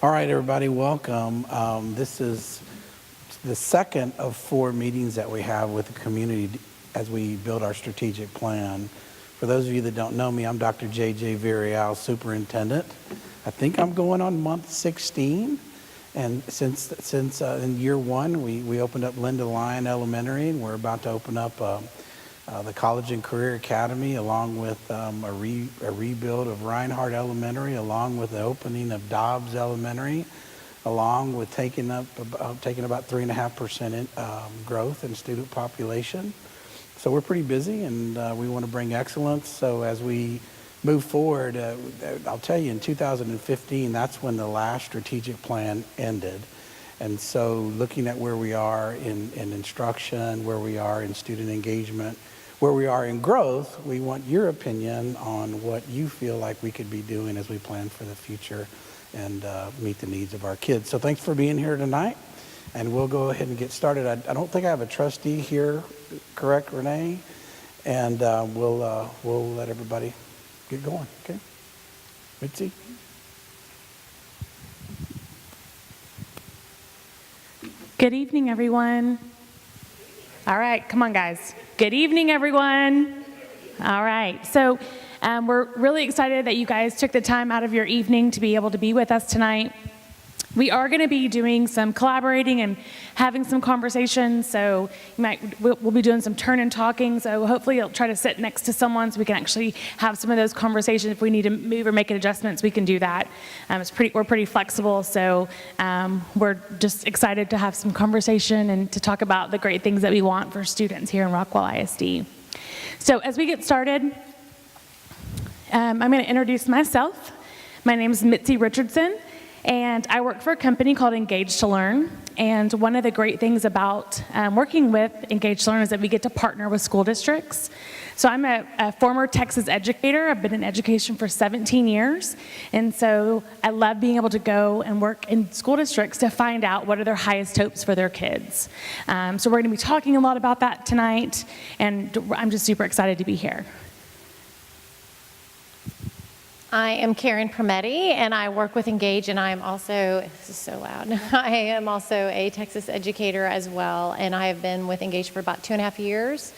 All right, everybody, welcome. This is the second of 4 meetings that we have with the community as we build our strategic plan. For those of you that don't know me, I'm Dr. J.J. Villarreal, Superintendent. I think I'm going on month 16. And since in year 1, we opened up Linda Lyon Elementary, and we're about to open up the College and Career Academy, along with a rebuild of Reinhardt Elementary, along with the opening of Dobbs Elementary, along with taking about 3.5% growth in student population. So we're pretty busy, and we want to bring excellence. So as we move forward, I'll tell you, in 2015, that's when the last strategic plan ended. And so looking at where we are in instruction, where we are in student engagement, where we are in growth, we want your opinion on what you feel like we could be doing as we plan for the future and meet the needs of our kids. So thanks for being here tonight, and we'll go ahead and get started. I don't think I have a trustee here, correct, Renee? And we'll let everybody get going, okay? Mitzi? Good evening, everyone. All right, come on, guys. Good evening, everyone. All right, so we're really excited that you guys took the time out of your evening to be able to be with us tonight. We are going to be doing some collaborating and having some conversations, so we'll be doing some turn and talking, so hopefully you'll try to sit next to someone so we can actually have some of those conversations. If we need to move or make adjustments, we can do that. We're pretty flexible, so we're just excited to have some conversation and to talk about the great things that we want for students here in Rockwall ISD. So as we get started, I'm going to introduce myself. My name is Mitzi Richardson, and I work for a company called Engage to Learn. And one of the great things about working with Engage to Learn is that we get to partner with school districts. So I'm a former Texas educator. I've been in education for 17 years. And so I love being able to go and work in school districts to find out what are their highest hopes for their kids. So we're going to be talking a lot about that tonight, and I'm just super excited to be here. I am Karen Permetti, and I work with Engage, and I am also, this is so loud, I am also a Texas educator as well, and I have been with Engage for about 2.5 years.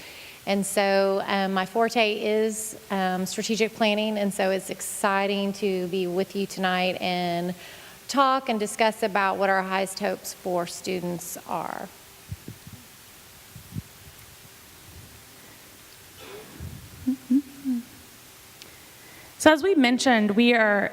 And so my forte is strategic planning, and so it's exciting to be with you tonight and talk and discuss about what our highest hopes for students are. So as we mentioned, we are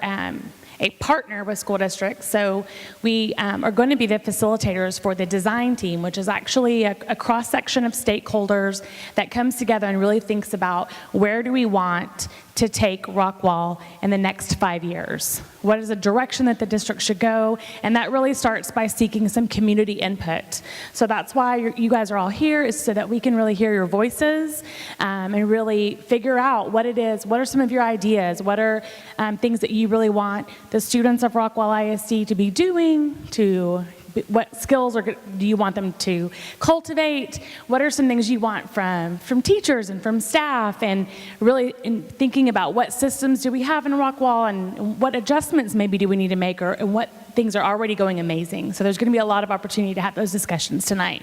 a partner with school districts, so we are going to be the facilitators for the design team, which is actually a cross-section of stakeholders that comes together and really thinks about where do we want to take Rockwall in the next 5 years. What is the direction that the district should go? And that really starts by seeking some community input. So that's why you guys are all here, is so that we can really hear your voices and really figure out what it is, what are some of your ideas, what are things that you really want the students of Rockwall ISD to be doing, what skills do you want them to cultivate? What are some things you want from teachers and from staff? And really in thinking about what systems do we have in Rockwall, and what adjustments maybe do we need to make, and what things are already going amazing. So there's going to be a lot of opportunity to have those discussions tonight.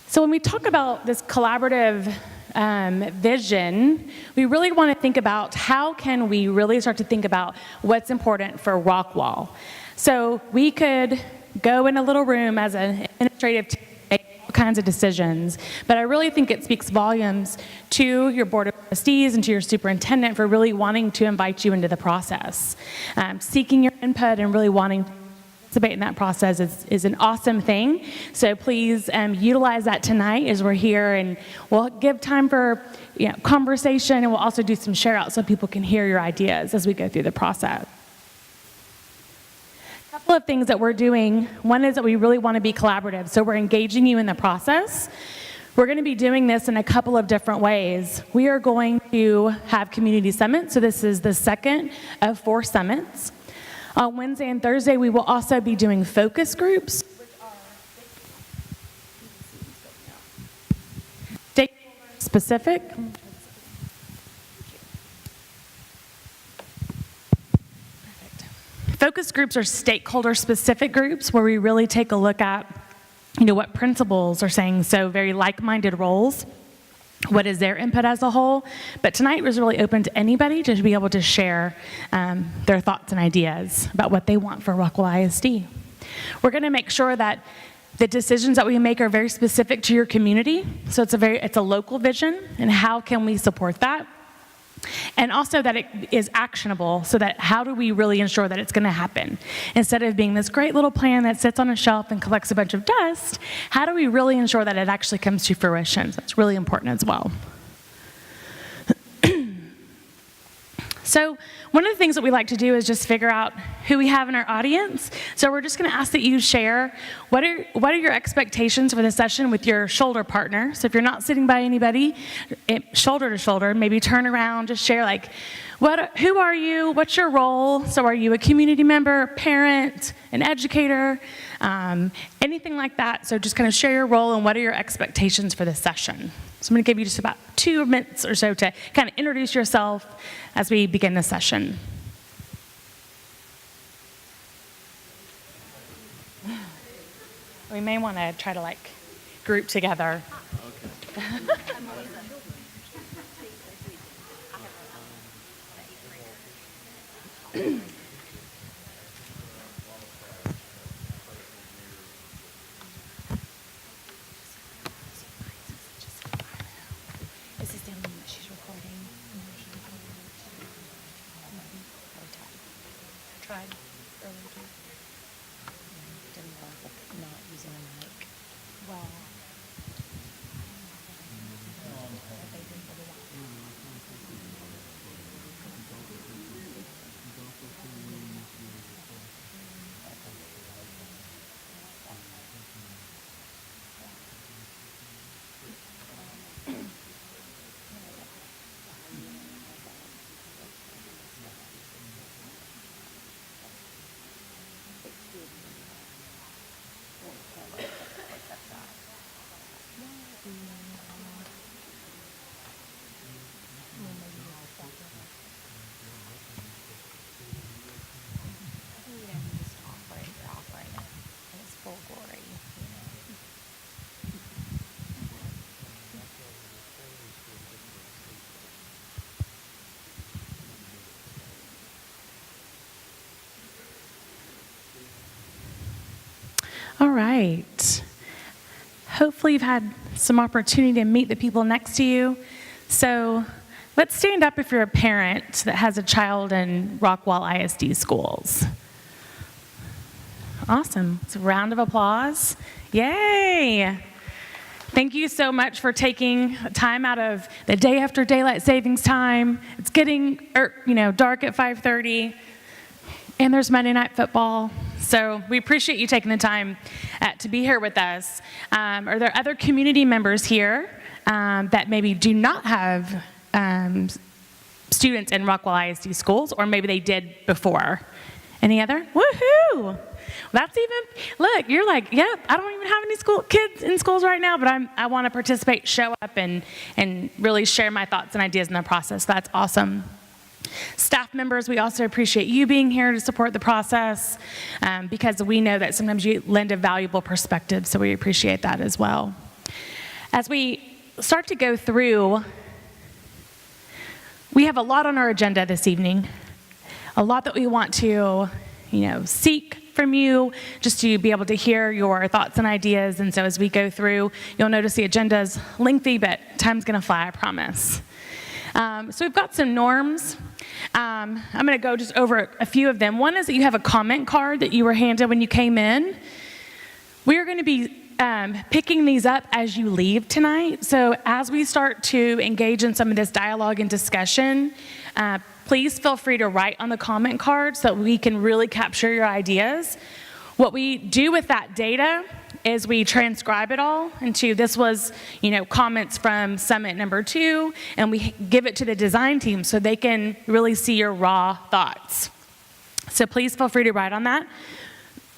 So when we talk about this collaborative vision, we really want to think about how can we really start to think about what's important for Rockwall. So we could go in a little room as an administrative team, make all kinds of decisions, but I really think it speaks volumes to your board of trustees and to your superintendent for really wanting to invite you into the process. Seeking your input and really wanting to participate in that process is an awesome thing. So please utilize that tonight as we're here, and we'll give time for conversation, and we'll also do some share out so people can hear your ideas as we go through the process. A couple of things that we're doing. One is that we really want to be collaborative, so we're engaging you in the process. We're going to be doing this in a couple of different ways. We are going to have community summits, so this is the second of 4 summits. On Wednesday and Thursday, we will also be doing focus groups, which are stakeholder specific. Focus groups are stakeholder-specific groups where we really take a look at, what principals are saying, so very like-minded roles. What is their input as a whole? But tonight was really open to anybody to be able to share their thoughts and ideas about what they want for Rockwell ISD. We're going to make sure that the decisions that we make are very specific to your community. So it's a local vision, and how can we support that? And also that it is actionable, so that how do we really ensure that it's going to happen? Instead of being this great little plan that sits on a shelf and collects a bunch of dust, how do we really ensure that it actually comes to fruition? So that's really important as well. So one of the things that we like to do is just figure out who we have in our audience. So we're just going to ask that you share what are your expectations for the session with your shoulder partner. So if you're not sitting by anybody, shoulder to shoulder, maybe turn around, just share like, who are you? What's your role? So are you a community member, parent, an educator, anything like that? So just kind of share your role and what are your expectations for this session. So I'm going to give you just about 2 minutes or so to kind of introduce yourself as we begin the session. We may want to try to group together. Okay. This is the one that she's recording. I tried earlier. Didn't work. Not using a mic. Well. All right. Hopefully you've had some opportunity to meet the people next to you. So let's stand up if you're a parent that has a child in Rockwell ISD schools. Awesome. It's a round of applause. Yay! Thank you so much for taking time out of the day after daylight savings time. It's getting dark at 5:30, and there's Monday Night Football. So we appreciate you taking the time to be here with us. Are there other community members here that maybe do not have students in Rockwell ISD schools, or maybe they did before? Any other? Woohoo! That's look, you're like, yep, I don't even have any kids in schools right now, but I want to participate, show up, and really share my thoughts and ideas in the process. That's awesome. Staff members, we also appreciate you being here to support the process because we know that sometimes you lend a valuable perspective, so we appreciate that as well. As we start to go through, we have a lot on our agenda this evening, a lot that we want to, seek from you, just to be able to hear your thoughts and ideas. And so as we go through, you'll notice the agenda is lengthy, but time's going to fly, I promise. So we've got some norms. I'm going to go just over a few of them. One is that you have a comment card that you were handed when you came in. We are going to be picking these up as you leave tonight. So as we start to engage in some of this dialogue and discussion, please feel free to write on the comment card so that we can really capture your ideas. What we do with that data is we transcribe it all into, this was, comments from summit number 2, and we give it to the design team so they can really see your raw thoughts. So please feel free to write on that.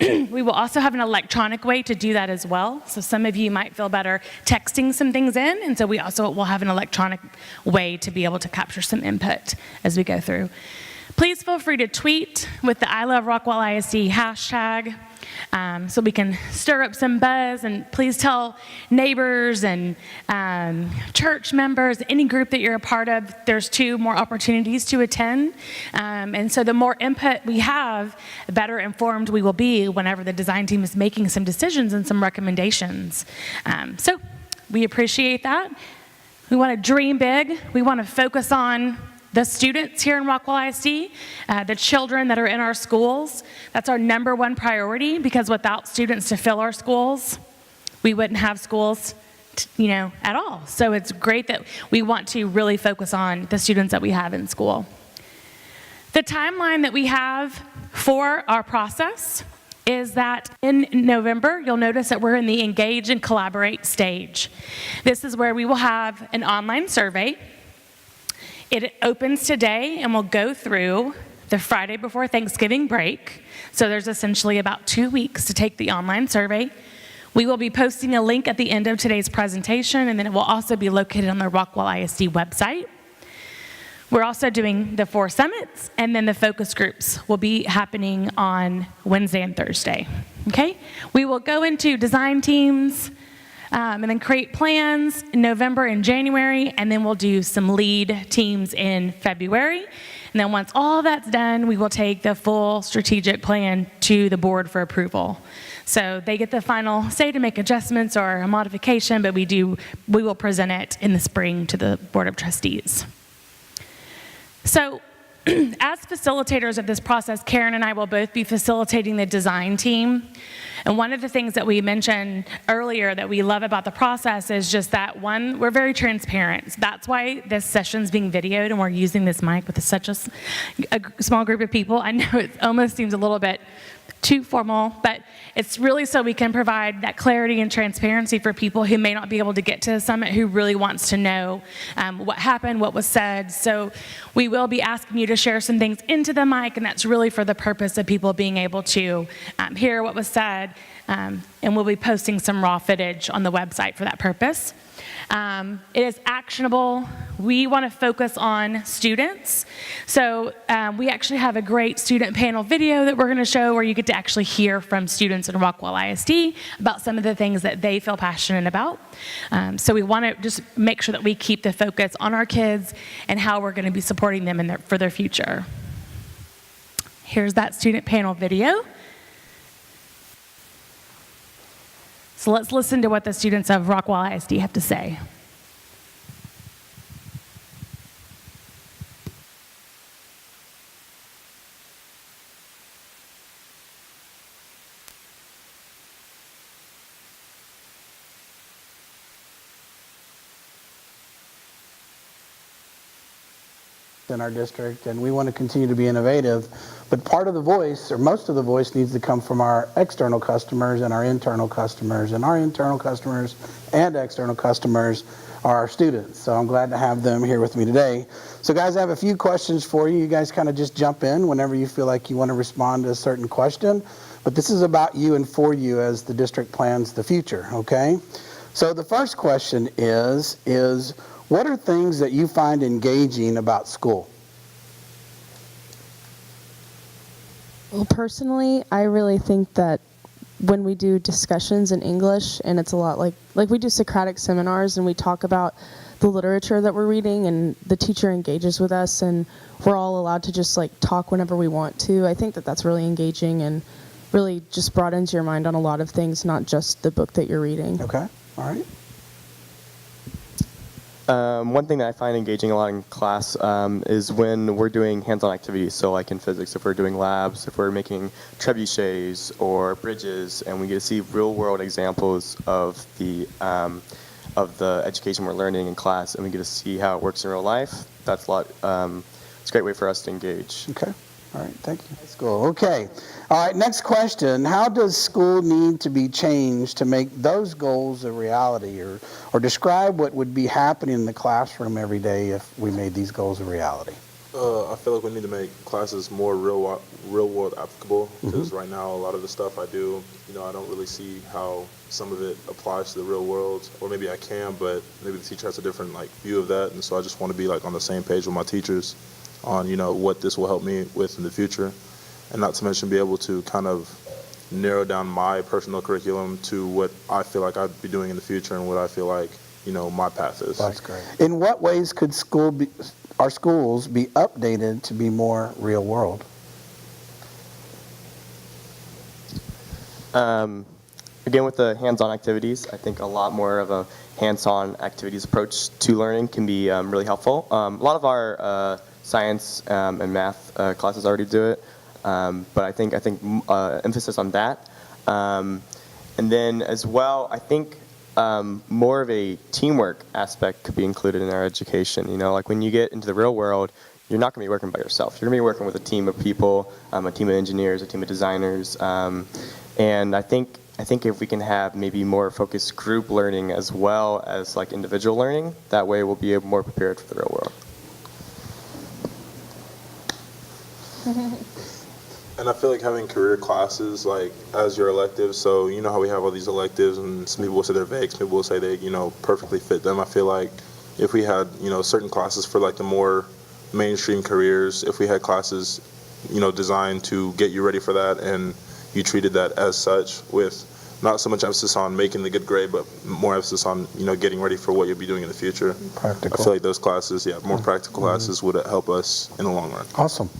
We will also have an electronic way to do that as well. So some of you might feel better texting some things in, and so we also will have an electronic way to be able to capture some input as we go through. Please feel free to tweet with the I Love Rockwall ISD hashtag so we can stir up some buzz, and please tell neighbors and church members, any group that you're a part of, there's 2 more opportunities to attend. And so the more input we have, the better informed we will be whenever the design team is making some decisions and some recommendations. So we appreciate that. We want to dream big. We want to focus on the students here in Rockwall ISD, the children that are in our schools. That's our #1 priority, because without students to fill our schools, we wouldn't have schools, at all. So it's great that we want to really focus on the students that we have in school. The timeline that we have for our process is that in November, you'll notice that we're in the engage and collaborate stage. This is where we will have an online survey. It opens today and will go through the Friday before Thanksgiving break. So there's essentially about 2 weeks to take the online survey. We will be posting a link at the end of today's presentation, and then it will also be located on the Rockwall ISD website. We're also doing the 4 summits, and then the focus groups will be happening on Wednesday and Thursday. Okay? We will go into design teams, and then create plans in November and January, and then we'll do some lead teams in February. And then once all that's done, we will take the full strategic plan to the board for approval. So they get the final say to make adjustments or a modification, but we will present it in the spring to the Board of Trustees. So as facilitators of this process, Karen and I will both be facilitating the design team. And one of the things that we mentioned earlier that we love about the process is just that, one, we're very transparent. That's why this session's being videoed and we're using this mic with such a small group of people. I know it almost seems a little bit too formal, but it's really so we can provide that clarity and transparency for people who may not be able to get to the summit, who really wants to know what happened, what was said. So we will be asking you to share some things into the mic, and that's really for the purpose of people being able to hear what was said, and we'll be posting some raw footage on the website for that purpose. It is actionable. We want to focus on students. So we actually have a great student panel video that we're going to show where you get to actually hear from students in Rockwall ISD about some of the things that they feel passionate about. So we want to just make sure that we keep the focus on our kids and how we're going to be supporting them for their future. Here's that student panel video. So let's listen to what the students of Rockwall ISD have to say. In our district, and we want to continue to be innovative, but part of the voice, or most of the voice, needs to come from our external customers and our internal customers, and our internal customers and external customers are our students. So I'm glad to have them here with me today. So guys, I have a few questions for you. You guys kind of just jump in whenever you feel like you want to respond to a certain question, but this is about you and for you as the district plans the future, okay? So the first question is what are things that you find engaging about school? Well, personally, I really think that when we do discussions in English, and it's a lot like we do Socratic seminars and we talk about the literature that we're reading and the teacher engages with us and we're all allowed to just talk whenever we want to. I think that that's really engaging and really just broadens your mind on a lot of things, not just the book that you're reading. Okay, all right. One thing that I find engaging a lot in class is when we're doing hands-on activities. So like in physics, if we're doing labs, if we're making trebuchets or bridges, and we get to see real-world examples of the education we're learning in class, and we get to see how it works in real life. That's a lot. It's a great way for us to engage. Okay. All right, thank you. School. Okay. All right, next question. How does school need to be changed to make those goals a reality, or describe what would be happening in the classroom every day if we made these goals a reality? I feel like we need to make classes more real world applicable, because right now a lot of the stuff I do, I don't really see how some of it applies to the real world, or maybe I can, but maybe the teacher has a different view of that, and so I just want to be on the same page with my teachers. on, what this will help me with in the future. And not to mention be able to kind of narrow down my personal curriculum to what I feel like I'd be doing in the future and what I feel like, my path is. That's great. In what ways could our schools be updated to be more real world? Again, with the hands-on activities, I think a lot more of a hands-on activities approach to learning can be really helpful. A lot of our science and math classes already do it, but I think emphasis on that. And then as well, I think more of a teamwork aspect could be included in our education. Like when you get into the real world, you're not going to be working by yourself. You're going to be working with a team of people, a team of engineers, a team of designers, and I think if we can have maybe more focused group learning as well as like individual learning, that way we'll be more prepared for the real world. And I feel like having career classes like as your electives, so you know how we have all these electives and some people will say they're vague, some people will say they, perfectly fit them. I feel like if we had, certain classes for like the more mainstream careers, if we had classes, designed to get you ready for that and you treated that as such with not so much emphasis on making the good grade, but more emphasis on, getting ready for what you'll be doing in the future. Practical. I feel like those classes, more practical classes would help us in the long run. Awesome.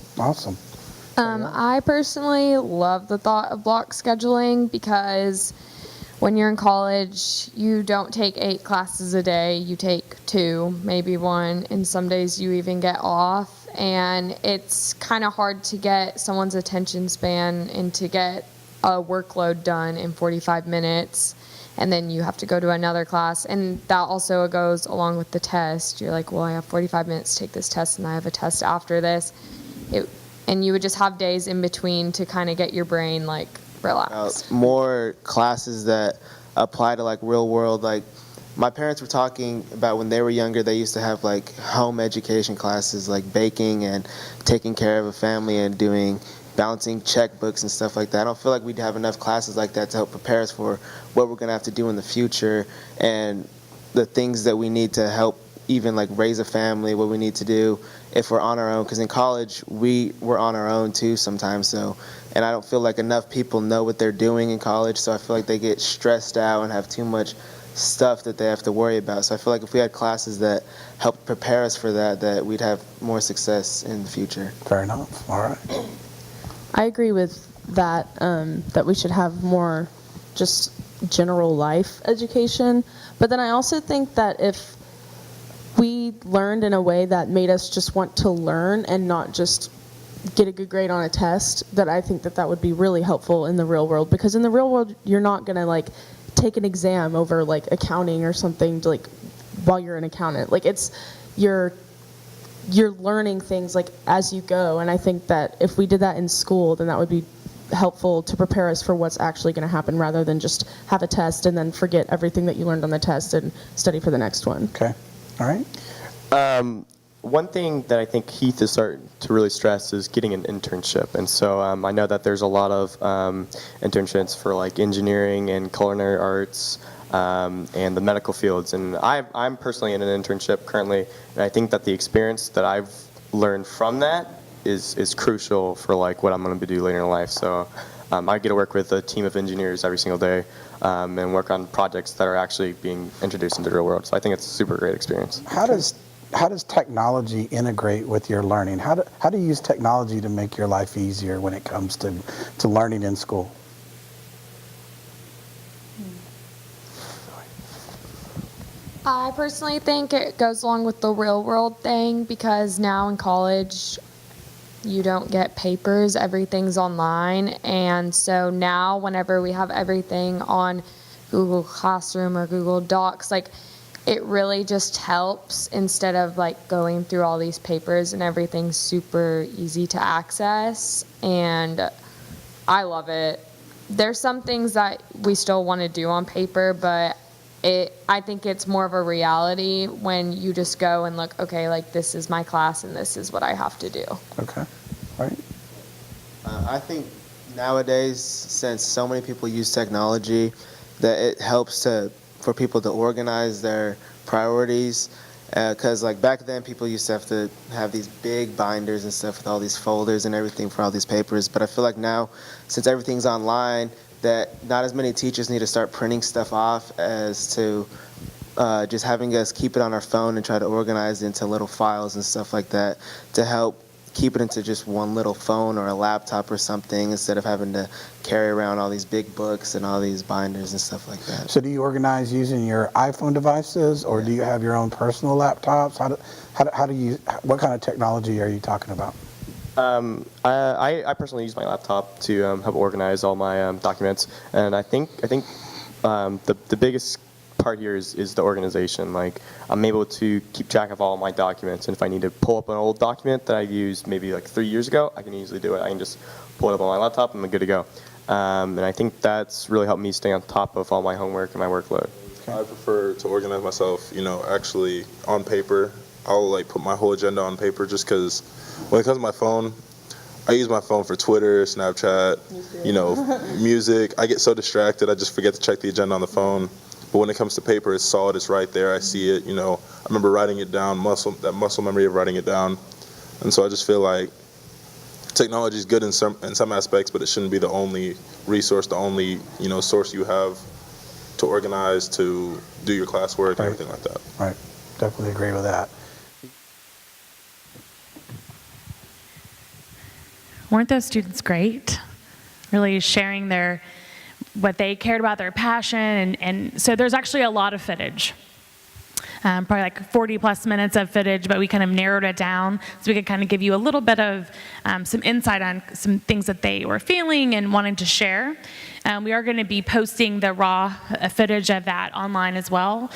I personally love the thought of block scheduling because when you're in college, you don't take 8 classes a day, you take 2, maybe 1, and some days you even get off. And it's kind of hard to get someone's attention span and to get a workload done in 45 minutes. And then you have to go to another class. And that also goes along with the test. You're like, well, I have 45 minutes to take this test, and I have a test after this. And you would just have days in between to kind of get your brain, like, relaxed. More classes that apply to, like, real world, like, my parents were talking about when they were younger, they used to have like home education classes like baking and taking care of a family and doing balancing checkbooks and stuff like that. I don't feel like we'd have enough classes like that to help prepare us for what we're going to have to do in the future and the things that we need to help even like raise a family, what we need to do if we're on our own. Because in college, we're on our own too sometimes. So, and I don't feel like enough people know what they're doing in college. So I feel like they get stressed out and have too much stuff that they have to worry about. So I feel like if we had classes that helped prepare us for that, that we'd have more success in the future. Fair enough. All right. I agree with that, that we should have more just general life education. But then I also think that if we learned in a way that made us just want to learn and not just get a good grade on a test, that I think that would be really helpful in the real world. Because in the real world, you're not going to like take an exam over like accounting or something to, like while you're an accountant. Like it's you're learning things like as you go, and I think that if we did that in school, then that would be helpful to prepare us for what's actually going to happen rather than just have a test and then forget everything that you learned on the test and study for the next one. Okay. All right. One thing that I think Heath is starting to really stress is getting an internship. And so I know that there's a lot of internships for like engineering and culinary arts and the medical fields. And I'm personally in an internship currently, and I think that the experience that I've learned from that is crucial for like what I'm going to do later in life. So I get to work with a team of engineers every single day and work on projects that are actually being introduced into the real world. So I think it's a super great experience. How does technology integrate with your learning? How do you use technology to make your life easier when it comes to learning in school? I personally think it goes along with the real world thing because now in college, you don't get papers, everything's online. And so now whenever we have everything on Google Classroom or Google Docs, like it really just helps instead of like going through all these papers, and everything's super easy to access. And I love it. There's some things that we still want to do on paper, but I think it's more of a reality when you just go and look, okay, like this is my class and this is what I have to do. Okay. All right. I think nowadays, since so many people use technology, that it helps for people to organize their priorities Because like back then, people used to have these big binders and stuff with all these folders and everything for all these papers. But I feel like now, since everything's online, that not as many teachers need to start printing stuff off as to just having us keep it on our phone and try to organize it into little files and stuff like that to help keep it into just one little phone or a laptop or something instead of having to carry around all these big books and all these binders and stuff like that. So do you organize using your iPhone devices, or do you have your own personal laptops? How do you, what kind of technology are you talking about? I personally use my laptop to help organize all my documents, and I think the biggest part here is the organization. Like, I'm able to keep track of all my documents, and if I need to pull up an old document that I used maybe like 3 years ago, I can easily do it. I can just pull it up on my laptop and I'm good to go. And I think that's really helped me stay on top of all my homework and my workload. I prefer to organize myself, actually on paper. I'll like put my whole agenda on paper just because when it comes to my phone, I use my phone for Twitter, Snapchat, music. I get so distracted, I just forget to check the agenda on the phone. But when it comes to paper, it's solid, it's right there, I see it, I remember writing it down, that muscle memory of writing it down. And so I just feel like technology is good in some aspects, but it shouldn't be the only resource, the only, source you have to organize, to do your classwork, and everything like that. Right, definitely agree with that. Weren't those students great? Really sharing what they cared about, their passion, and so there's actually a lot of footage. Probably like 40 plus minutes of footage, but we kind of narrowed it down so we could kind of give you a little bit of some insight on some things that they were feeling and wanting to share. We are going to be posting the raw footage of that online as well,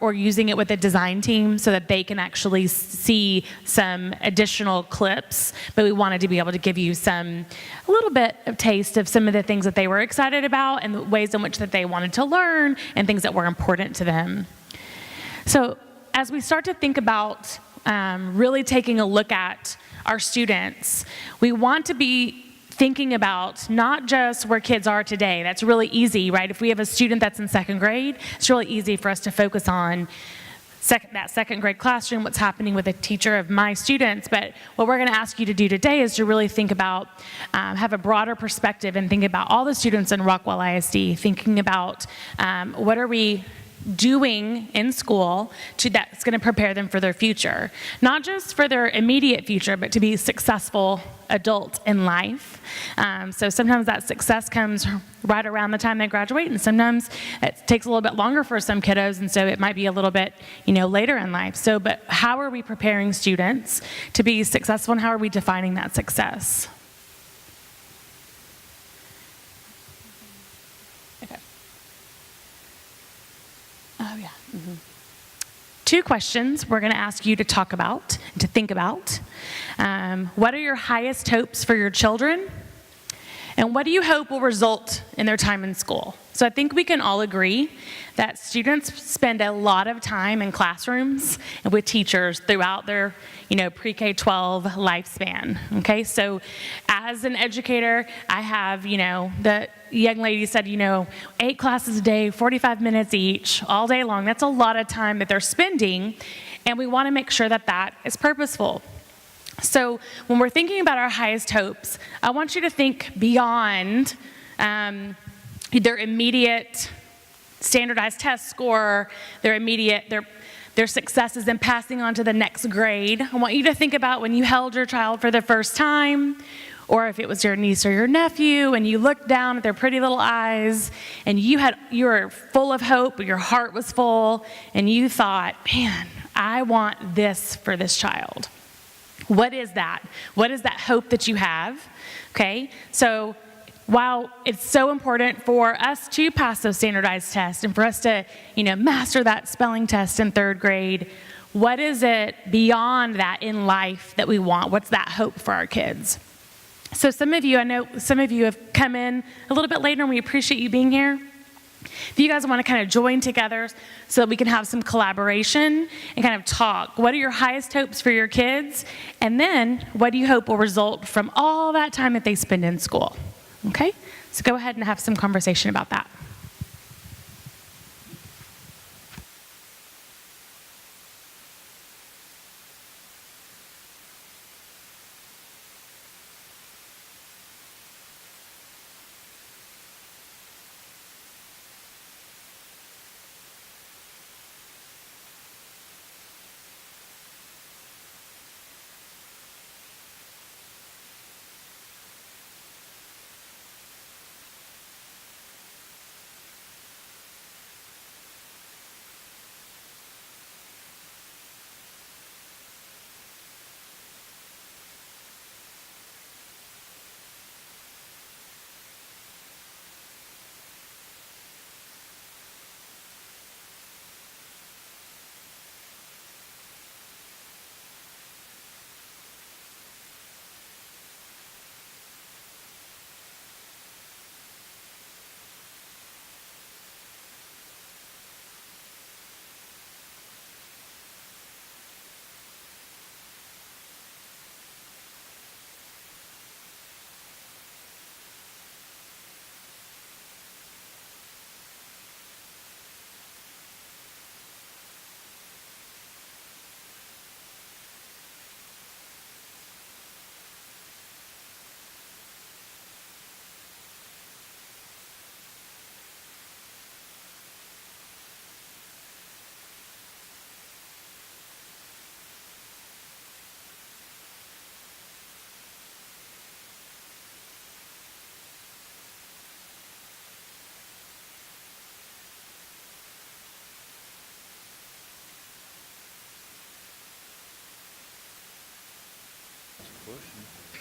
or using it with the design team so that they can actually see some additional clips. But we wanted to be able to give you a little bit of taste of some of the things that they were excited about and the ways in which that they wanted to learn and things that were important to them. So as we start to think about really taking a look at our students, we want to be thinking about not just where kids are today. That's really easy, right? If we have a student that's in second grade, it's really easy for us to focus on that second grade classroom, what's happening with a teacher of my students. But what we're going to ask you to do today is to really think about, have a broader perspective and think about all the students in Rockwell ISD, thinking about what are we doing in school that's going to prepare them for their future. Not just for their immediate future, but to be successful adults in life. So sometimes that success comes right around the time they graduate, and sometimes it takes a little bit longer for some kiddos, and so it might be a little bit, later in life. So, but how are we preparing students to be successful, and how are we defining that success? Oh, yeah. Mm-hmm. 2 questions we're going to ask you to talk about, to think about. What are your highest hopes for your children? And what do you hope will result in their time in school? So I think we can all agree that students spend a lot of time in classrooms and with teachers throughout their, pre-K-12 lifespan, okay? So as an educator, I have, the young lady said, 8 classes a day, 45 minutes each, all day long. That's a lot of time that they're spending, and we want to make sure that that is purposeful. So when we're thinking about our highest hopes, I want you to think beyond their immediate standardized test score, their successes in passing on to the next grade. I want you to think about when you held your child for the first time, or if it was your niece or your nephew, and you looked down at their pretty little eyes, and you were full of hope, your heart was full, and you thought, man, I want this for this child. What is that? What is that hope that you have? Okay, so while it's so important for us to pass those standardized tests and for us to, master that spelling test in 3rd grade, what is it beyond that in life that we want? What's that hope for our kids? So I know some of you have come in a little bit later, and we appreciate you being here. If you guys want to kind of join together so that we can have some collaboration and kind of talk, what are your highest hopes for your kids? And then what do you hope will result from all that time that they spend in school? Okay? So go ahead and have some conversation about that.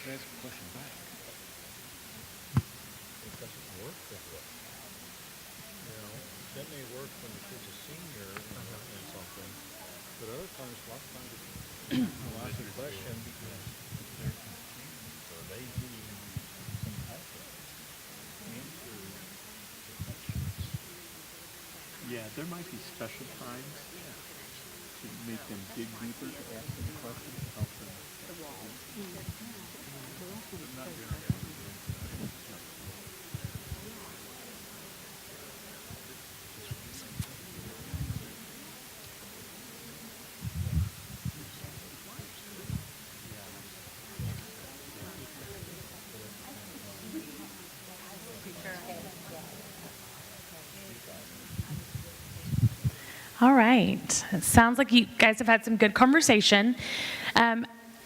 Can I ask a question back? It doesn't work that way. You know, that may work when the kid's a senior in something, but other times, a lot of times, I'll ask a question because they're confused or they need some help answer the questions. Yeah, there might be special times to make them dig deeper to ask them the question to help them. All right. It sounds like you guys have had some good conversation.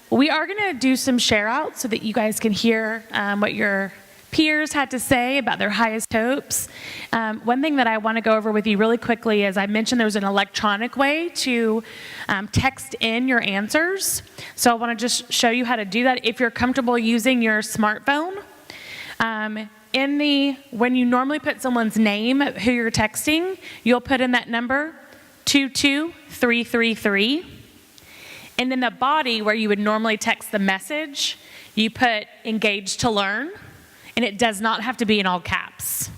We are going to do some share outs so that you guys can hear what your peers had to say about their highest hopes. One thing that I want to go over with you really quickly is I mentioned there's an electronic way to text in your answers. So I want to just show you how to do that if you're comfortable using your smartphone. When you normally put someone's name, who you're texting, you'll put in that number 22333. And in the body where you would normally text the message, you put engaged to learn, and it does not have to be in all caps.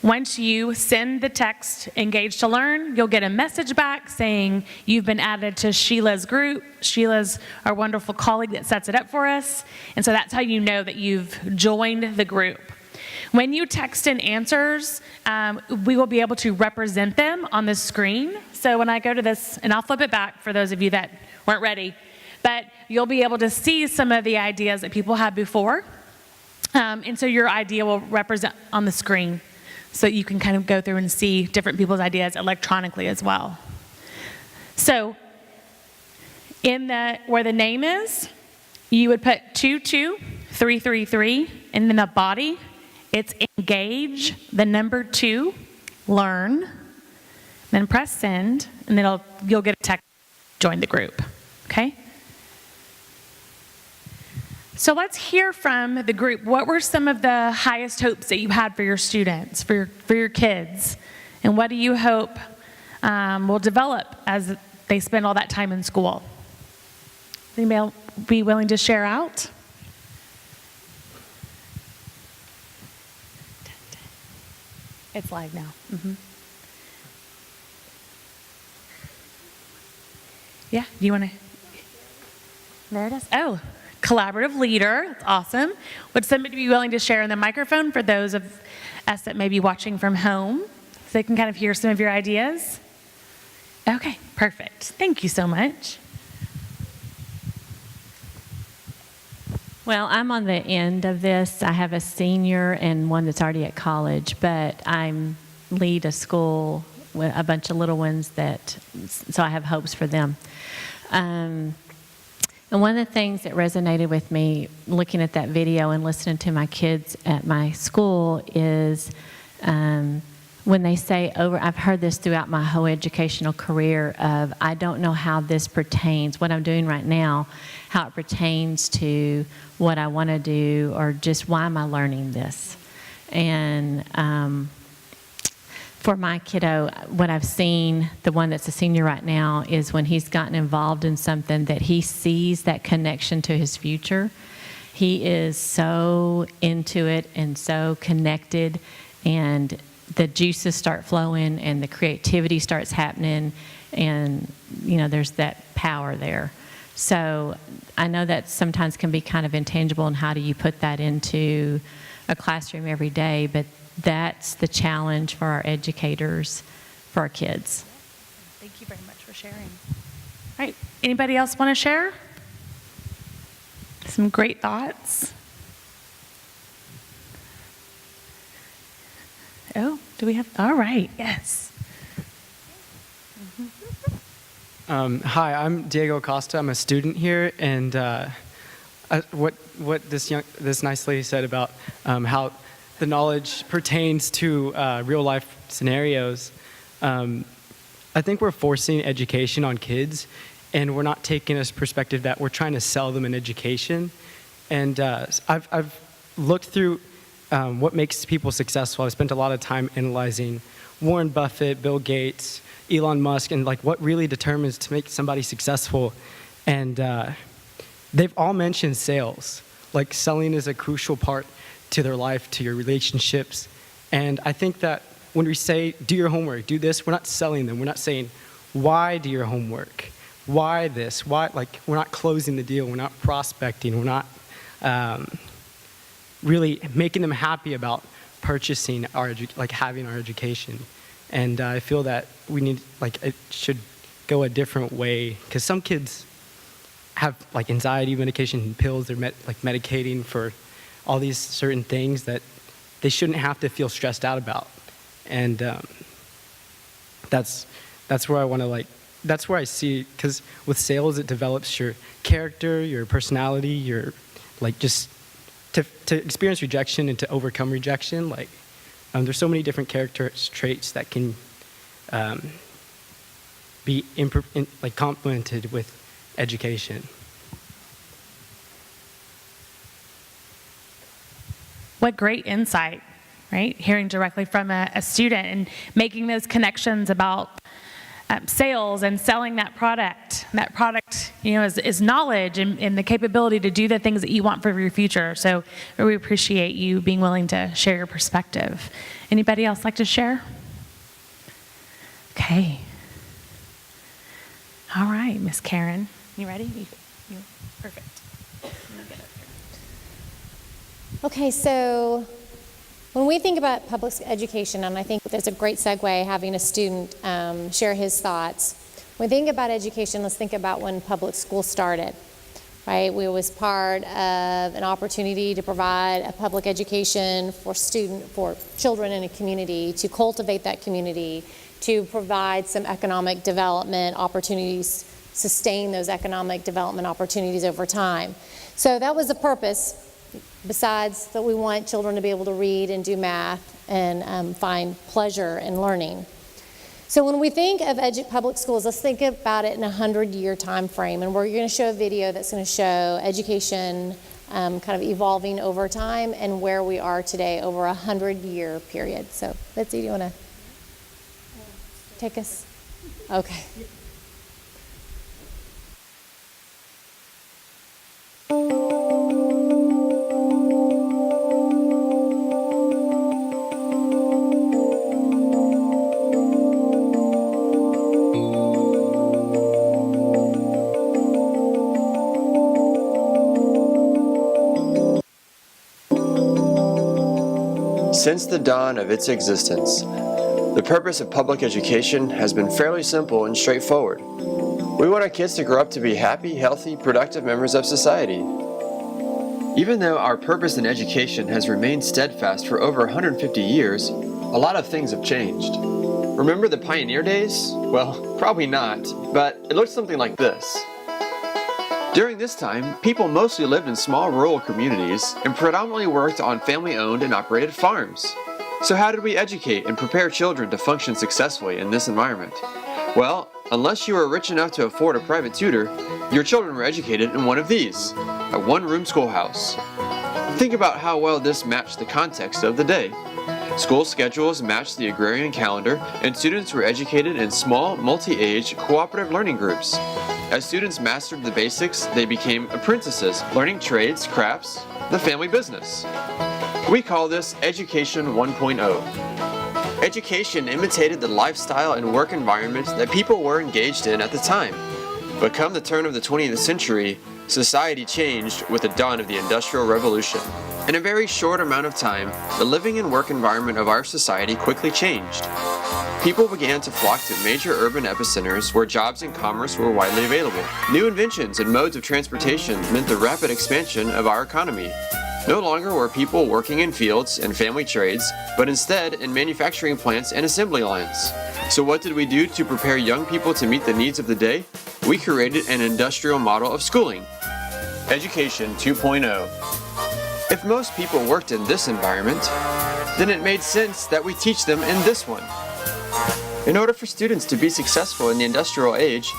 Once you send the text engaged to learn, you'll get a message back saying you've been added to Sheila's group. Sheila's our wonderful colleague that sets it up for us. And so that's how you know that you've joined the group. When you text in answers, we will be able to represent them on the screen. So when I go to this, and I'll flip it back for those of you that weren't ready, but you'll be able to see some of the ideas that people had before. And so your idea will represent on the screen so you can kind of go through and see different people's ideas electronically as well. So where the name is, you would put 22333, and in the body, it's engage, the number 2, learn, then press send, and then you'll get a text, join the group, okay? So let's hear from the group. What were some of the highest hopes that you had for your students, for your kids? And what do you hope will develop as they spend all that time in school? Anybody be willing to share out? It's live now. Mm-hmm. Yeah, do you want to? There it is. Oh, collaborative leader. That's awesome. Would somebody be willing to share in the microphone for those of us that may be watching from home so they can kind of hear some of your ideas? Okay, perfect. Thank you so much. Well, I'm on the end of this. I have a senior and one that's already at college, but I lead a school with a bunch of little ones so I have hopes for them. And one of the things that resonated with me looking at that video and listening to my kids at my school is when they say I've heard this throughout my whole educational career of, I don't know how this pertains, what I'm doing right now, how it pertains to what I want to do, or just why am I learning this? And for my kiddo, what I've seen, the one that's a senior right now, is when he's gotten involved in something that he sees that connection to his future, he is so into it and so connected, and the juices start flowing and the creativity starts happening, and there's that power there. So I know that sometimes can be kind of intangible, and how do you put that into a classroom every day, but that's the challenge for our educators, for our kids. Thank you very much for sharing. All right, anybody else want to share? Some great thoughts. Oh, do we have, all right, yes. Hi, I'm Diego Costa. I'm a student here, and what this nice lady said about how the knowledge pertains to real life scenarios. I think we're forcing education on kids, and we're not taking this perspective that we're trying to sell them an education. And I've looked through what makes people successful. I've spent a lot of time analyzing Warren Buffett, Bill Gates, Elon Musk, and like what really determines to make somebody successful. And they've all mentioned sales. Like selling is a crucial part to their life, to your relationships. And I think that when we say, do your homework, do this, we're not selling them. We're not saying, why do your homework? Why this? Why? Like, we're not closing the deal. We're not prospecting. We're not really making them happy about purchasing having our education. And I feel that we need, it should go a different way, because some kids have anxiety medication and pills. They're medicating for all these certain things that they shouldn't have to feel stressed out about. And that's where I want to that's where I see, because with sales it develops your character, your personality, your just to experience rejection and to overcome rejection. There's so many different character traits that can be complemented with education. What great insight, right? Hearing directly from a student and making those connections about sales and selling that product. That product, is knowledge and the capability to do the things that you want for your future. So we appreciate you being willing to share your perspective. Anybody else like to share? Okay. All right, Miss Karen, you ready? You perfect. Okay, so when we think about public education, and I think there's a great segue having a student share his thoughts. When we think about education, let's think about when public school started, right? We was part of an opportunity to provide a public education for children in a community, to cultivate that community, to provide some economic development opportunities, sustain those economic development opportunities over time. So that was the purpose. Besides that, we want children to be able to read and do math and find pleasure in learning. So when we think of public schools, let's think about it in a 100-year time frame. And we're going to show a video that's going to show education kind of evolving over time and where we are today over a 100-year period. So, Mitzi, do you want to take us? Okay. Since the dawn of its existence, the purpose of public education has been fairly simple and straightforward. We want our kids to grow up to be happy, healthy, productive members of society. Even though our purpose in education has remained steadfast for over 150 years, a lot of things have changed. Remember the pioneer days? Well, probably not, but it looked something like this. During this time, people mostly lived in small rural communities and predominantly worked on family-owned and operated farms. So how did we educate and prepare children to function successfully in this environment? Well, unless you were rich enough to afford a private tutor, your children were educated in one of these, a one-room schoolhouse. Think about how well this matched the context of the day. School schedules matched the agrarian calendar, and students were educated in small, multi-age, cooperative learning groups. As students mastered the basics, they became apprentices, learning trades, crafts, the family business. We call this Education 1.0. Education imitated the lifestyle and work environments that people were engaged in at the time. But come the turn of the 20th century, society changed with the dawn of the Industrial Revolution. In a very short amount of time, the living and work environment of our society quickly changed. People began to flock to major urban epicenters where jobs and commerce were widely available. New inventions and modes of transportation meant the rapid expansion of our economy. No longer were people working in fields and family trades, but instead in manufacturing plants and assembly lines. So what did we do to prepare young people to meet the needs of the day? We created an industrial model of schooling. Education 2.0. If most people worked in this environment, then it made sense that we teach them in this one. In order for students to be successful in the industrial age,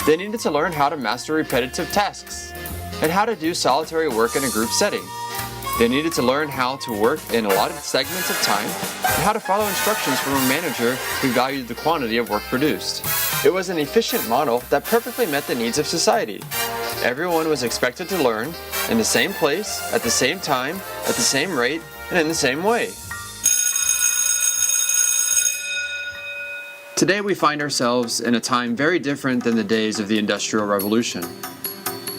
they needed to learn how to master repetitive tasks and how to do solitary work in a group setting. They needed to learn how to work in allotted segments of time and how to follow instructions from a manager who valued the quantity of work produced. It was an efficient model that perfectly met the needs of society. Everyone was expected to learn in the same place, at the same time, at the same rate, and in the same way. Today we find ourselves in a time very different than the days of the Industrial Revolution.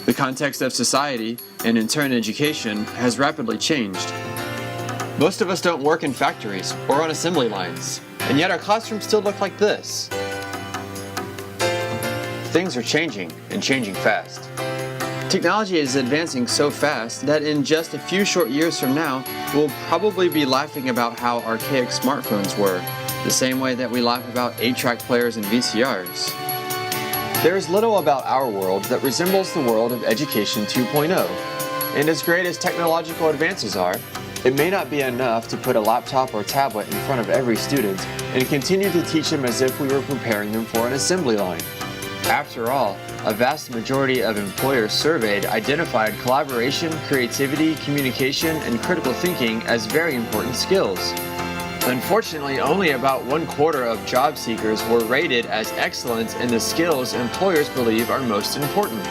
The context of society, and in turn education, has rapidly changed. Most of us don't work in factories or on assembly lines, and yet our classrooms still look like this. Things are changing, and changing fast. Technology is advancing so fast that in just a few short years from now, we'll probably be laughing about how archaic smartphones were, the same way that we laugh about 8-track players and VCRs. There is little about our world that resembles the world of Education 2.0, and as great as technological advances are, it may not be enough to put a laptop or tablet in front of every student and continue to teach them as if we were preparing them for an assembly line. After all, a vast majority of employers surveyed identified collaboration, creativity, communication, and critical thinking as very important skills. Unfortunately, only about 1/4 of job seekers were rated as excellent in the skills employers believe are most important.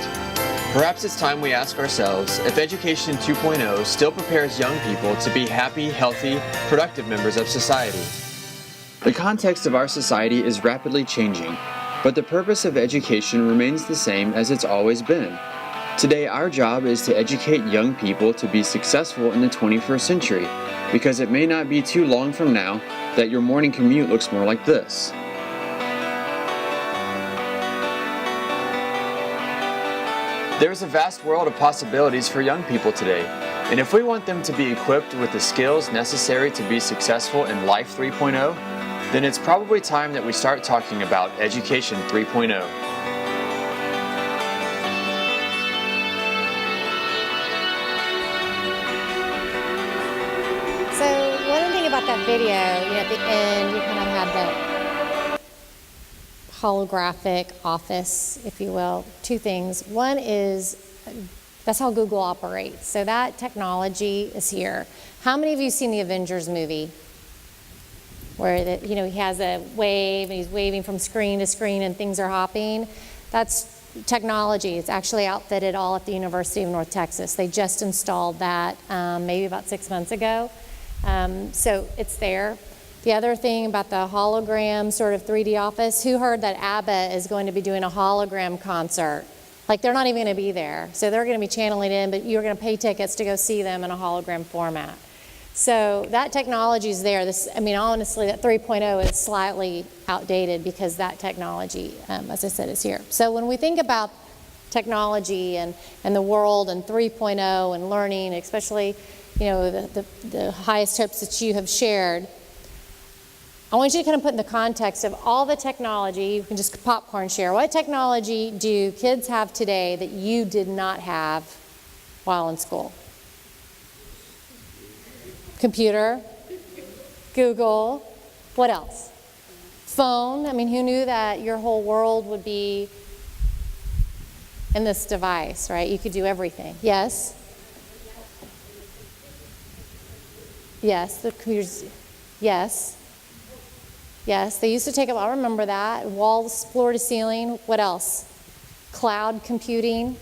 Perhaps it's time we ask ourselves if Education 2.0 still prepares young people to be happy, healthy, productive members of society. The context of our society is rapidly changing, but the purpose of education remains the same as it's always been. Today, our job is to educate young people to be successful in the 21st century, because it may not be too long from now that your morning commute looks more like this. There's a vast world of possibilities for young people today, and if we want them to be equipped with the skills necessary to be successful in Life 3.0, then it's probably time that we start talking about Education 3.0. About that video, at the end, you kind of have that holographic office, if you will. Two things. One is that's how Google operates. So that technology is here. How many of you have seen the Avengers movie? Where he has a wave and he's waving from screen to screen and things are hopping. That's technology. It's actually outfitted all at the University of North Texas. They just installed that maybe about 6 months ago. So it's there. The other thing about the hologram sort of 3D office, who heard that ABBA is going to be doing a hologram concert? Like they're not even going to be there. So they're going to be channeling in, but you're going to pay tickets to go see them in a hologram format. So that technology is there. Honestly, that 3.0 is slightly outdated because that technology, as I said, is here. So when we think about technology and the world and 3.0 and learning, especially the highest hopes that you have shared, I want you to kind of put in the context of all the technology. You can just popcorn share. What technology do kids have today that you did not have while in school? Computer, Google, what else? Phone. Who knew that your whole world would be in this device, right? You could do everything. Yes? Yes, the computers, yes. Yes, they used to take up, I remember that, walls, floor to ceiling. What else? Cloud computing.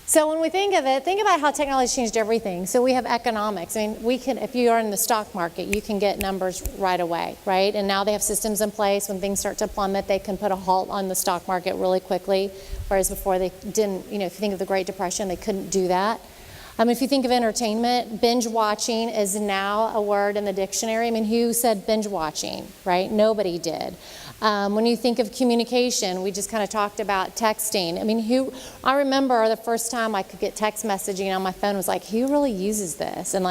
So when we think of it, think about how technology changed everything. So we have economics. If you are in the stock market, you can get numbers right away, right? And now they have systems in place. When things start to plummet, they can put a halt on the stock market really quickly. Whereas before they didn't, if you think of the Great Depression, they couldn't do that. If you think of entertainment, binge watching is now a word in the dictionary. Who said binge watching, right? Nobody did. When you think of communication, we just kind of talked about texting. I remember the first time I could get text messaging on my phone was like, who really uses this? And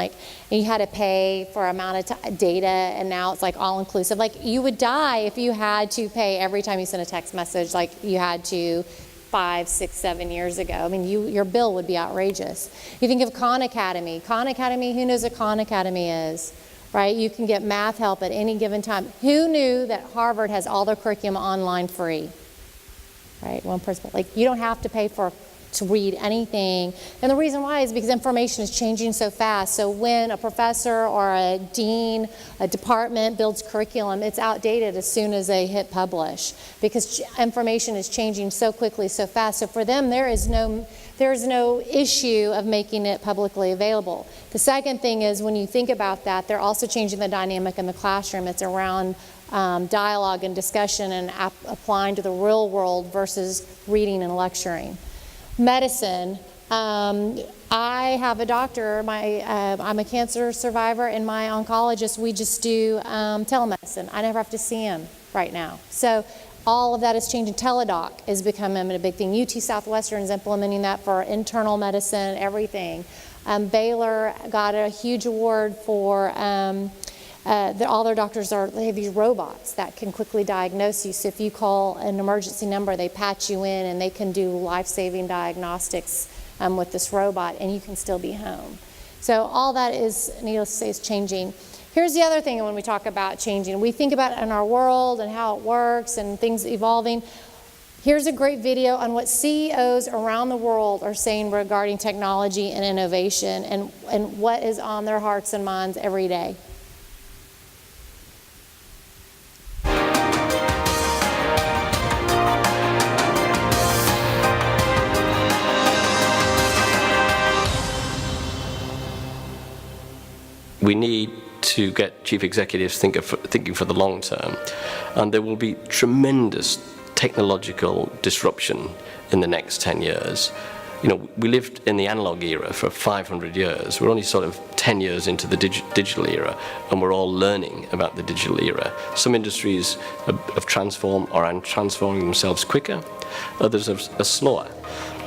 you had to pay for amount of data, and now it's like all inclusive. You would die if you had to pay every time you sent a text message like you had to 5, 6, 7 years ago. Your bill would be outrageous. You think of Khan Academy. Khan Academy, who knows what Khan Academy is? right? You can get math help at any given time. Who knew that Harvard has all their curriculum online free? Right, one person, like you don't have to pay to read anything. And the reason why is because information is changing so fast. So when a professor or a dean, a department builds curriculum, it's outdated as soon as they hit publish because information is changing so quickly, so fast. So for them, there's no issue of making it publicly available. The second thing is when you think about that, they're also changing the dynamic in the classroom. It's around dialogue and discussion and applying to the real world versus reading and lecturing. Medicine, I have a doctor, I'm a cancer survivor, and my oncologist, we just do telemedicine. I never have to see him right now. So all of that is changing. Teledoc is becoming a big thing. UT Southwestern is implementing that for internal medicine, everything. Baylor got a huge award for all their doctors they have these robots that can quickly diagnose you. So if you call an emergency number, they patch you in and they can do life-saving diagnostics with this robot, and you can still be home. So all that is, needless to say, is changing. Here's the other thing when we talk about changing. We think about it in our world and how it works and things evolving. Here's a great video on what CEOs around the world are saying regarding technology and innovation and what is on their hearts and minds every day. We need to get chief executives thinking for the long term, and there will be tremendous technological disruption in the next 10 years. You know, we lived in the analog era for 500 years. We're only sort of 10 years into the digital era, and we're all learning about the digital era. Some industries have transformed or are transforming themselves quicker, others are slower.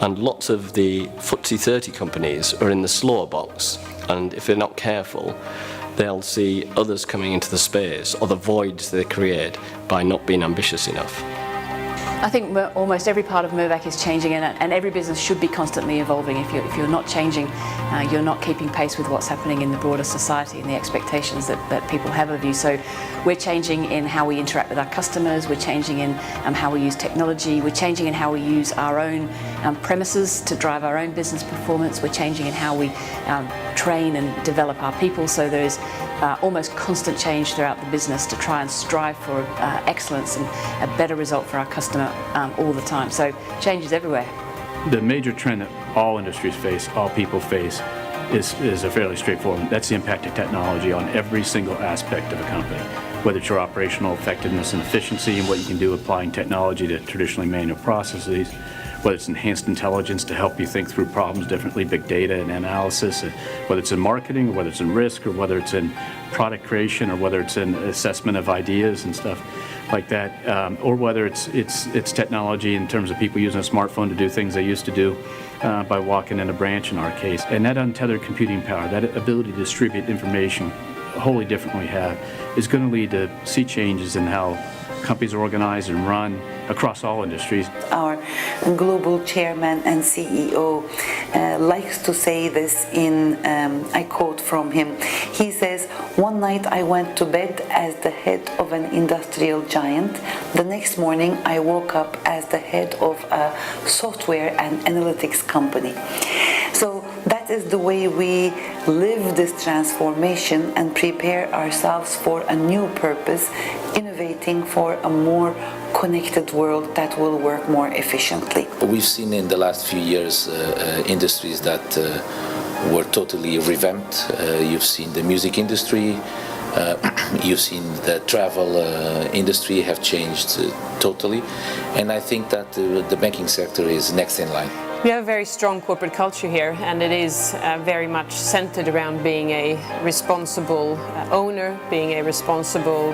And lots of the FTSE 30 companies are in the slower box, and if they're not careful, they'll see others coming into the space or the voids they create by not being ambitious enough. I think almost every part of Mirvac is changing, and every business should be constantly evolving. If you're not changing, you're not keeping pace with what's happening in the broader society and the expectations that people have of you. So we're changing in how we interact with our customers, we're changing in how we use technology, we're changing in how we use our own premises to drive our own business performance, we're changing in how we train and develop our people. So there's almost constant change throughout the business to try and strive for excellence and a better result for our customer all the time. So change is everywhere. The major trend that all industries face, all people face, is a fairly straightforward. That's the impact of technology on every single aspect of a company, whether it's your operational effectiveness and efficiency and what you can do applying technology to traditionally manual processes, whether it's enhanced intelligence to help you think through problems differently, big data and analysis, whether it's in marketing, or whether it's in risk, or whether it's in product creation, or whether it's in assessment of ideas and stuff like that, or whether it's technology in terms of people using a smartphone to do things they used to do by walking in a branch in our case. And that untethered computing power, that ability to distribute information wholly different than we have, is going to lead to sea changes in how companies are organized and run across all industries. Our global chairman and CEO likes to say this I quote from him. He says, "One night I went to bed as the head of an industrial giant. The next morning I woke up as the head of a software and analytics company." So that is the way we live this transformation and prepare ourselves for a new purpose, innovating for a more connected world that will work more efficiently. We've seen in the last few years industries that were totally revamped. You've seen the music industry, you've seen the travel industry have changed totally, and I think that the banking sector is next in line. We have a very strong corporate culture here, and it is very much centered around being a responsible owner, being a responsible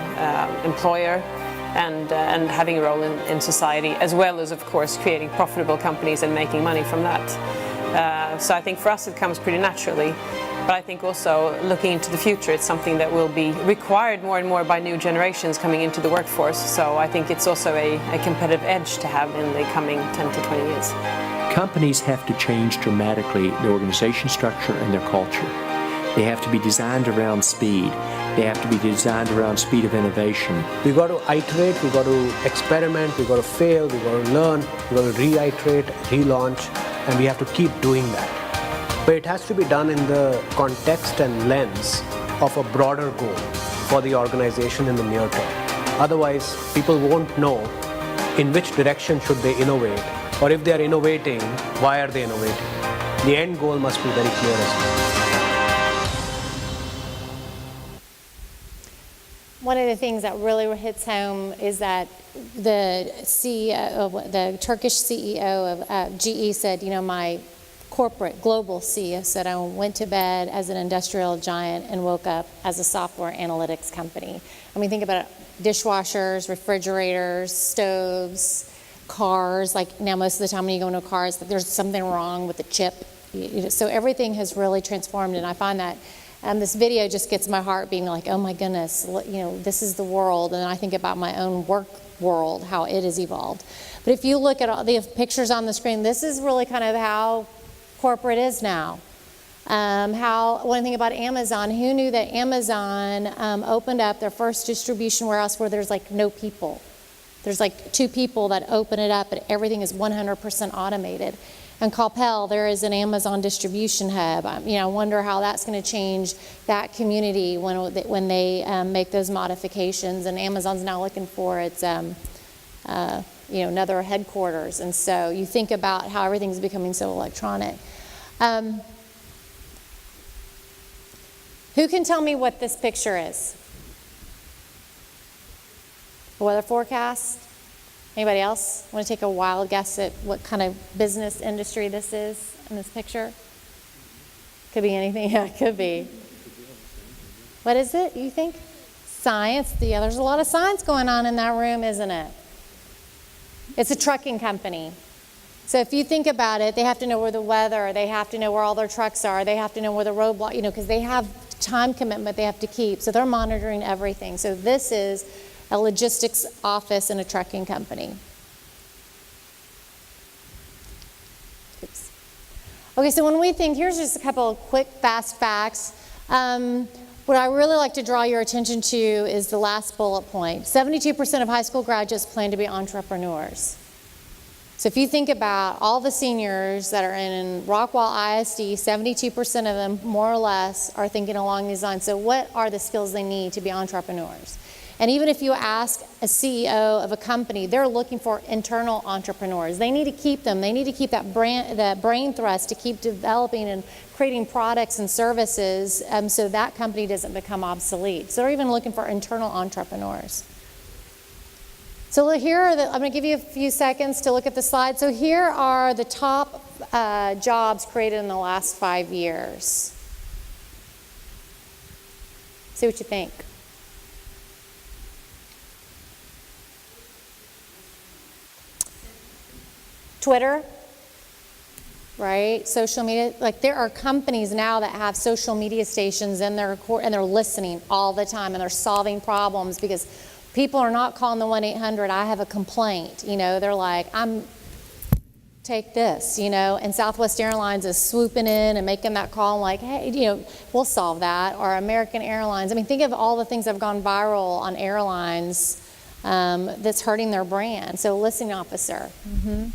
employer, and having a role in society, as well as, of course, creating profitable companies and making money from that. So I think for us it comes pretty naturally, but I think also looking into the future, it's something that will be required more and more by new generations coming into the workforce. So I think it's also a competitive edge to have in the coming 10 to 20 years. Companies have to change dramatically their organization structure and their culture. They have to be designed around speed. They have to be designed around speed of innovation. We got to iterate, we got to experiment, we got to fail, we got to learn, we got to reiterate, relaunch, and we have to keep doing that. But it has to be done in the context and lens of a broader goal for the organization in the near term. Otherwise, people won't know in which direction should they innovate, or if they are innovating, why are they innovating? The end goal must be very clear as well. One of the things that really hits home is that the CEO, the Turkish CEO of GE said, you know, my corporate global CEO said, I went to bed as an industrial giant and woke up as a software analytics company. I mean, think about it, dishwashers, refrigerators, stoves, cars. Like now most of the time when you go into a car, there's something wrong with the chip. So everything has really transformed, and I find that this video just gets my heart being like, oh my goodness, you know, this is the world, and I think about my own work world, how it has evolved. But if you look at all the pictures on the screen, this is really kind of how corporate is now. One thing about Amazon, who knew that Amazon opened up their first distribution warehouse where there's like no people? There's like 2 people that open it up, but everything is 100% automated. In Coppell, there is an Amazon distribution hub. You know, I wonder how that's going to change that community when they make those modifications. And Amazon's now looking for its, you know, another headquarters. And so you think about how everything's becoming so electronic. Who can tell me what this picture is? A weather forecast? Anybody else want to take a wild guess at what kind of business industry this is in this picture? Could be anything. Yeah, it could be. What is it, you think? Science. Yeah, there's a lot of science going on in that room, isn't it? It's a trucking company. So if you think about it, they have to know where the weather, they have to know where all their trucks are, they have to know where the roadblock, you know, because they have time commitment they have to keep. So they're monitoring everything. So this is a logistics office in a trucking company. Oops. Okay, so when we think, here's just a couple of quick, fast facts. What I really like to draw your attention to is the last bullet point. 72% of high school graduates plan to be entrepreneurs. So if you think about all the seniors that are in Rockwall ISD, 72% of them, more or less, are thinking along these lines. So what are the skills they need to be entrepreneurs? And even if you ask a CEO of a company, they're looking for internal entrepreneurs. They need to keep them. They need to keep that brain thrust to keep developing and creating products and services so that company doesn't become obsolete. So they're even looking for internal entrepreneurs. So here are I'm going to give you a few seconds to look at the slide. So here are the top jobs created in the last 5 years. See what you think. Twitter, right? Social media. Like there are companies now that have social media stations and they're listening all the time and they're solving problems because people are not calling the 1-800, I have a complaint. You know, they're like, take this, you know, and Southwest Airlines is swooping in and making that call and like, hey, you know, we'll solve that. Or American Airlines. I mean, think of all the things that have gone viral on airlines that's hurting their brand. So listening officer. Mm-hmm.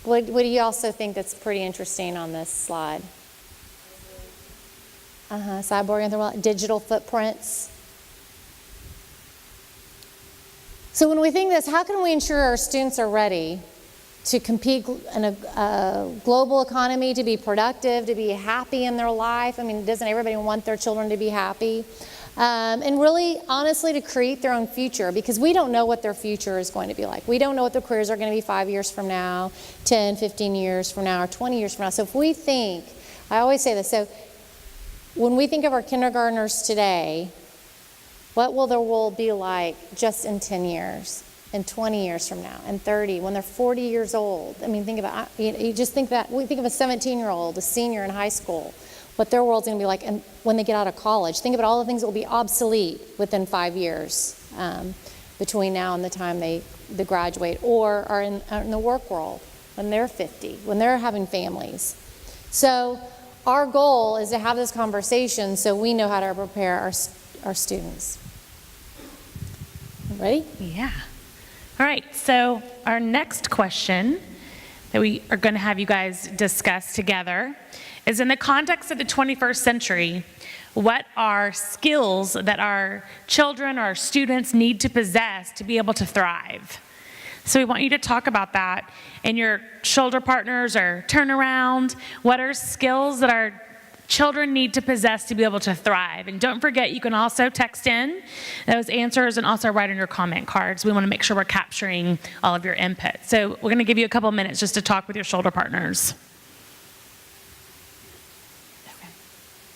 What do you also think that's pretty interesting on this slide? Cyborg, digital footprints. So when we think this, how can we ensure our students are ready to compete in a global economy, to be productive, to be happy in their life? I mean, doesn't everybody want their children to be happy? And really, honestly, to create their own future, because we don't know what their future is going to be like. We don't know what their careers are going to be 5 years from now, 10, 15 years from now, or 20 years from now. So if we think, I always say this, so when we think of our kindergartners today, what will their world be like just in 10 years, and 20 years from now, and 30, when they're 40 years old? I mean, think about, you just think that, we think of a 17-year-old, a senior in high school, what their world's going to be like and when they get out of college. Think about all the things that will be obsolete within 5 years between now and the time they graduate or are in the work world when they're 50, when they're having families. So our goal is to have this conversation so we know how to prepare our students. Ready? Yeah. All right, so our next question that we are going to have you guys discuss together is, in the context of the 21st century, what are skills that our children or our students need to possess to be able to thrive? So we want you to talk about that in your shoulder partners or turnaround. What are skills that our children need to possess to be able to thrive? And don't forget, you can also text in those answers and also write on your comment cards. We want to make sure we're capturing all of your input. So we're going to give you a couple minutes just to talk with your shoulder partners.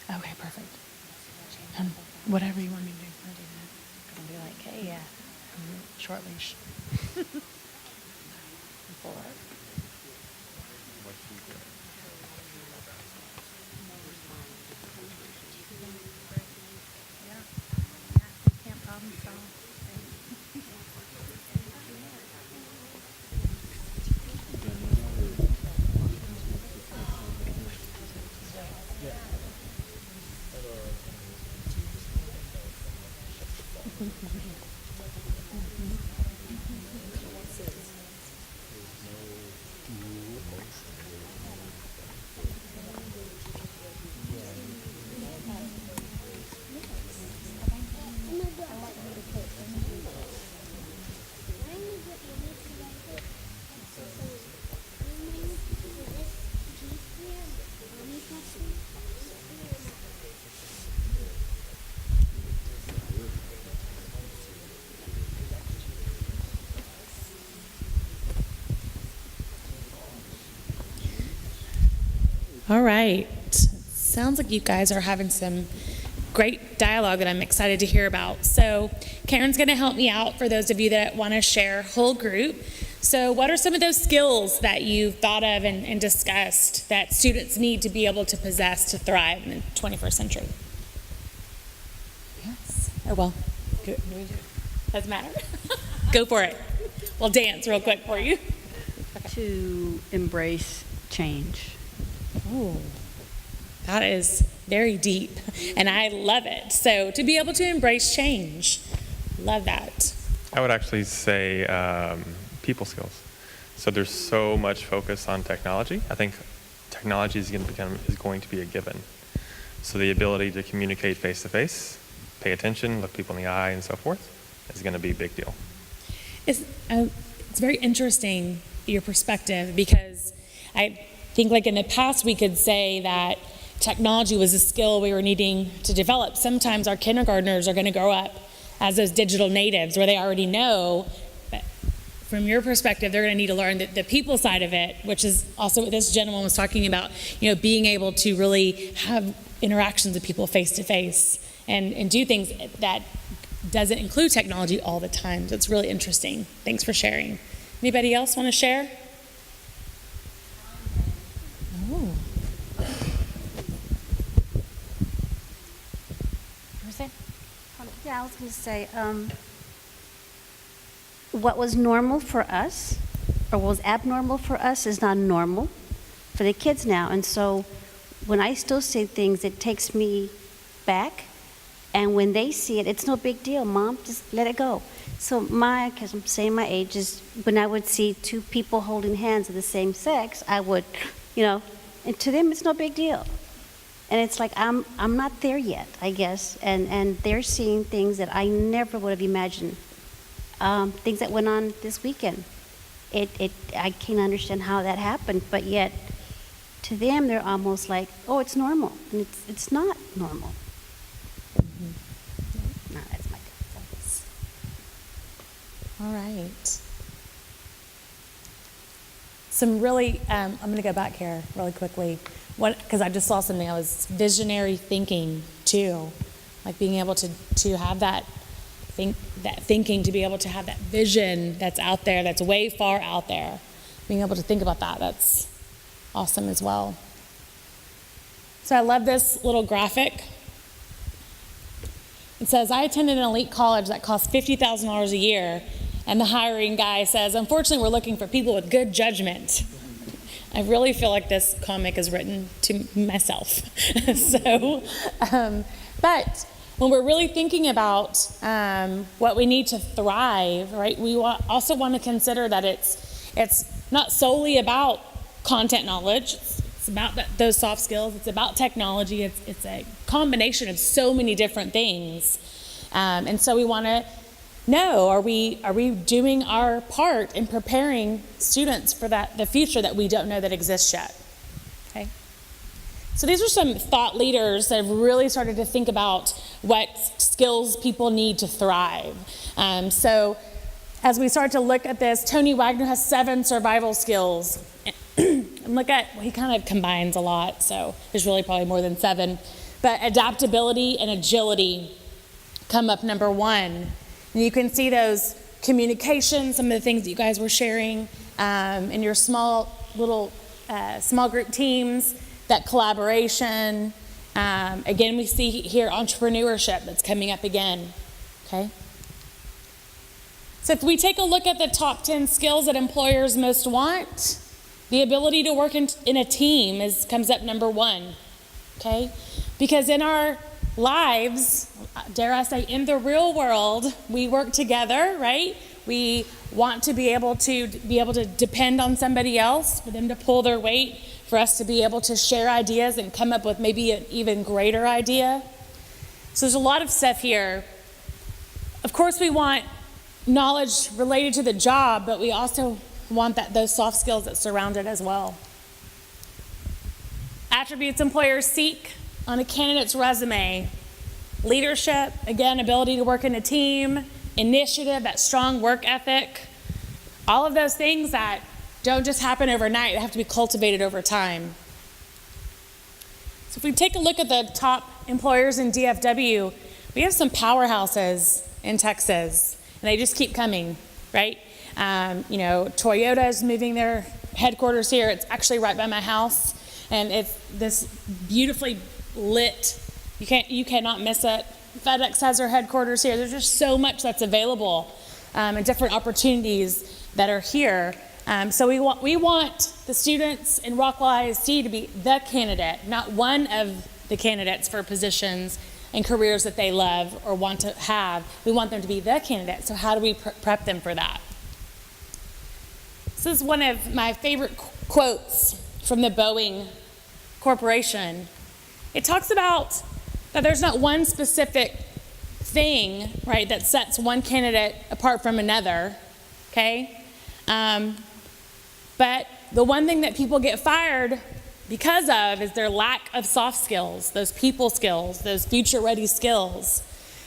Okay, perfect. Whatever you want me to do. I'm going to be like, hey, yeah, short leash. All right. Sounds like you guys are having some great dialogue that I'm excited to hear about. So Karen's going to help me out for those of you that want to share whole group. So what are some of those skills that you've thought of and discussed that students need to be able to possess to thrive in the 21st century? Yes. Oh, well, good. Doesn't matter. Go for it. We'll dance real quick for you. To embrace change. Oh, that is very deep, and I love it. So to be able to embrace change, love that. I would actually say people skills. So there's so much focus on technology. I think technology is going to be a given. So the ability to communicate face to face, pay attention, look people in the eye, and so forth is going to be a big deal. It's very interesting, your perspective, because I think like in the past we could say that technology was a skill we were needing to develop. Sometimes our kindergartners are going to grow up as those digital natives where they already know, but from your perspective, they're going to need to learn the people side of it, which is also what this gentleman was talking about, being able to really have interactions with people face to face and do things that doesn't include technology all the time. So it's really interesting. Thanks for sharing. Anybody else want to share? Oh. Yeah, I was going to say, what was normal for us, or what was abnormal for us, is not normal for the kids now. And so when I still say things, it takes me back. And when they see it, it's no big deal, Mom, just let it go. So because I'm saying my age, is when I would see two people holding hands of the same sex, I would, and to them it's no big deal. And it's like, I'm not there yet, I guess. And they're seeing things that I never would have imagined. Things that went on this weekend. I can't understand how that happened, but yet to them they're almost like, oh, it's normal. And it's not normal. No, that's my thoughts. All right. Some really, I'm going to go back here really quickly. Because I just saw something, I was visionary thinking too, like being able to have that thinking, to be able to have that vision that's out there, that's way far out there, being able to think about that's awesome as well. So I love this little graphic. It says, I attended an elite college that costs $50,000 a year, and the hiring guy says, unfortunately, we're looking for people with good judgment. I really feel like this comic is written to myself. So, but when we're really thinking about what we need to thrive, right, we also want to consider that it's not solely about content knowledge. It's about those soft skills. It's about technology. It's a combination of so many different things. And so we want to know, are we doing our part in preparing students for the future that we don't know that exists yet? Okay. So these are some thought leaders that have really started to think about what skills people need to thrive. So as we start to look at this, Tony Wagner has 7 survival skills. And look at, well, he kind of combines a lot, so there's really probably more than 7. But adaptability and agility come up number 1. And you can see those communications, some of the things that you guys were sharing in your small group teams, that collaboration. Again, we see here entrepreneurship that's coming up again, okay? So if we take a look at the top 10 skills that employers most want, the ability to work in a team comes up number 1, okay? Because in our lives, dare I say, in the real world, we work together, right? We want to be able to depend on somebody else, for them to pull their weight, for us to be able to share ideas and come up with maybe an even greater idea. So there's a lot of stuff here. Of course, we want knowledge related to the job, but we also want those soft skills that surround it as well. Attributes employers seek on a candidate's resume: leadership, again, ability to work in a team, initiative, that strong work ethic, all of those things that don't just happen overnight, they have to be cultivated over time. So if we take a look at the top employers in DFW, we have some powerhouses in Texas, and they just keep coming, right? Toyota's moving their headquarters here. It's actually right by my house, and it's this beautifully lit. You cannot miss it. FedEx has their headquarters here. There's just so much that's available, and different opportunities that are here. So we want the students in Rockwell ISD to be the candidate, not one of the candidates for positions and careers that they love or want to have. We want them to be the candidate. So how do we prep them for that? This is one of my favorite quotes from the Boeing Corporation. It talks about that there's not one specific thing, right, that sets one candidate apart from another, okay? But the one thing that people get fired because of is their lack of soft skills, those people skills, those future-ready skills.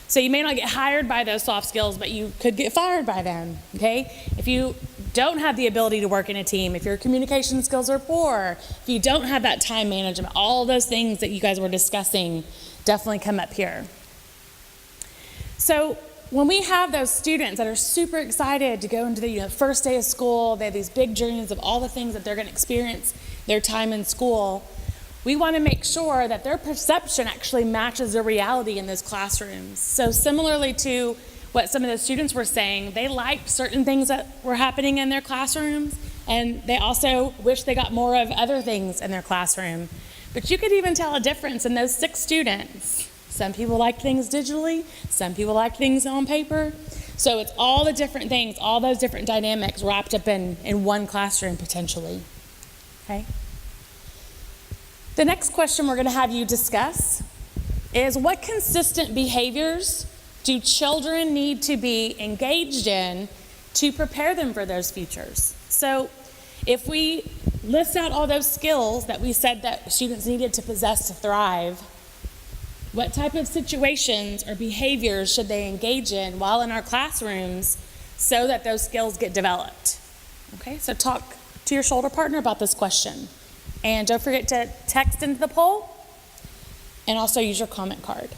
So you may not get hired by those soft skills, but you could get fired by them, okay? If you don't have the ability to work in a team, if your communication skills are poor, if you don't have that time management, all those things that you guys were discussing definitely come up here. So when we have those students that are super excited to go into the first day of school, they have these big dreams of all the things that they're going to experience their time in school, we want to make sure that their perception actually matches their reality in those classrooms. So similarly to what some of the students were saying, they liked certain things that were happening in their classrooms, and they also wish they got more of other things in their classroom. But you could even tell a difference in those 6 students. Some people like things digitally, some people like things on paper. So it's all the different things, all those different dynamics wrapped up in one classroom potentially, okay? The next question we're going to have you discuss is, what consistent behaviors do children need to be engaged in to prepare them for those futures? So if we list out all those skills that we said that students needed to possess to thrive, what type of situations or behaviors should they engage in while in our classrooms so that those skills get developed? Okay, so talk to your shoulder partner about this question. And don't forget to text into the poll and also use your comment card.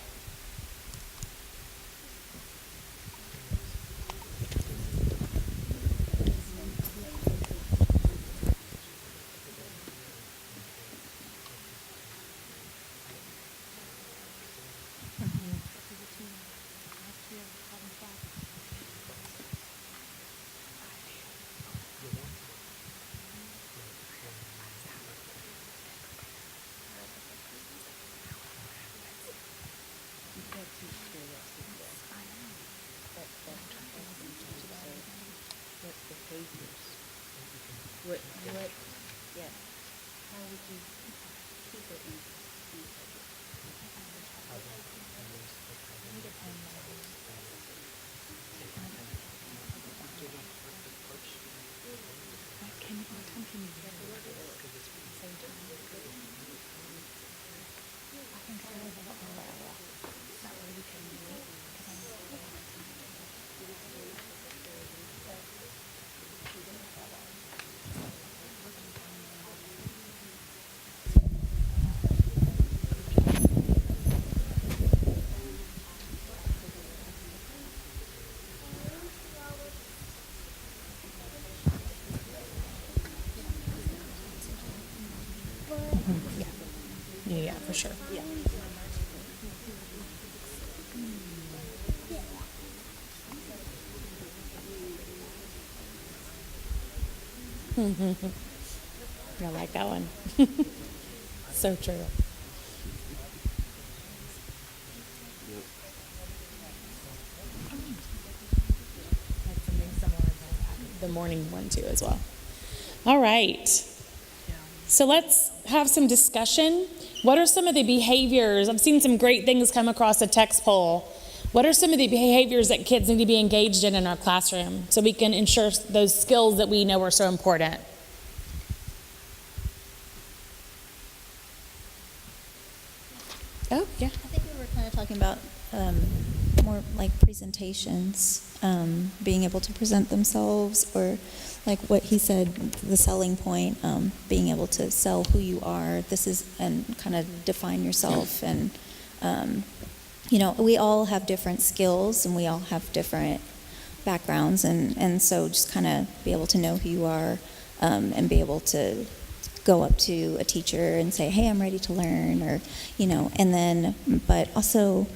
What, yeah. How would you keep it in? Yeah, for sure. Yeah. I like that one. So true. The morning one too as well. All right. So let's have some discussion. What are some of the behaviors? I've seen some great things come across the text poll. What are some of the behaviors that kids need to be engaged in our classroom so we can ensure those skills that we know are so important? Oh, yeah. I think we were kind of talking about more like presentations, being able to present themselves, or like what he said, the selling point, being able to sell who you are, and kind of define yourself. And, you know, we all have different skills and we all have different backgrounds. And so just kind of be able to know who you are, and be able to go up to a teacher and say, hey, I'm ready to learn, or, you know, and then, but also,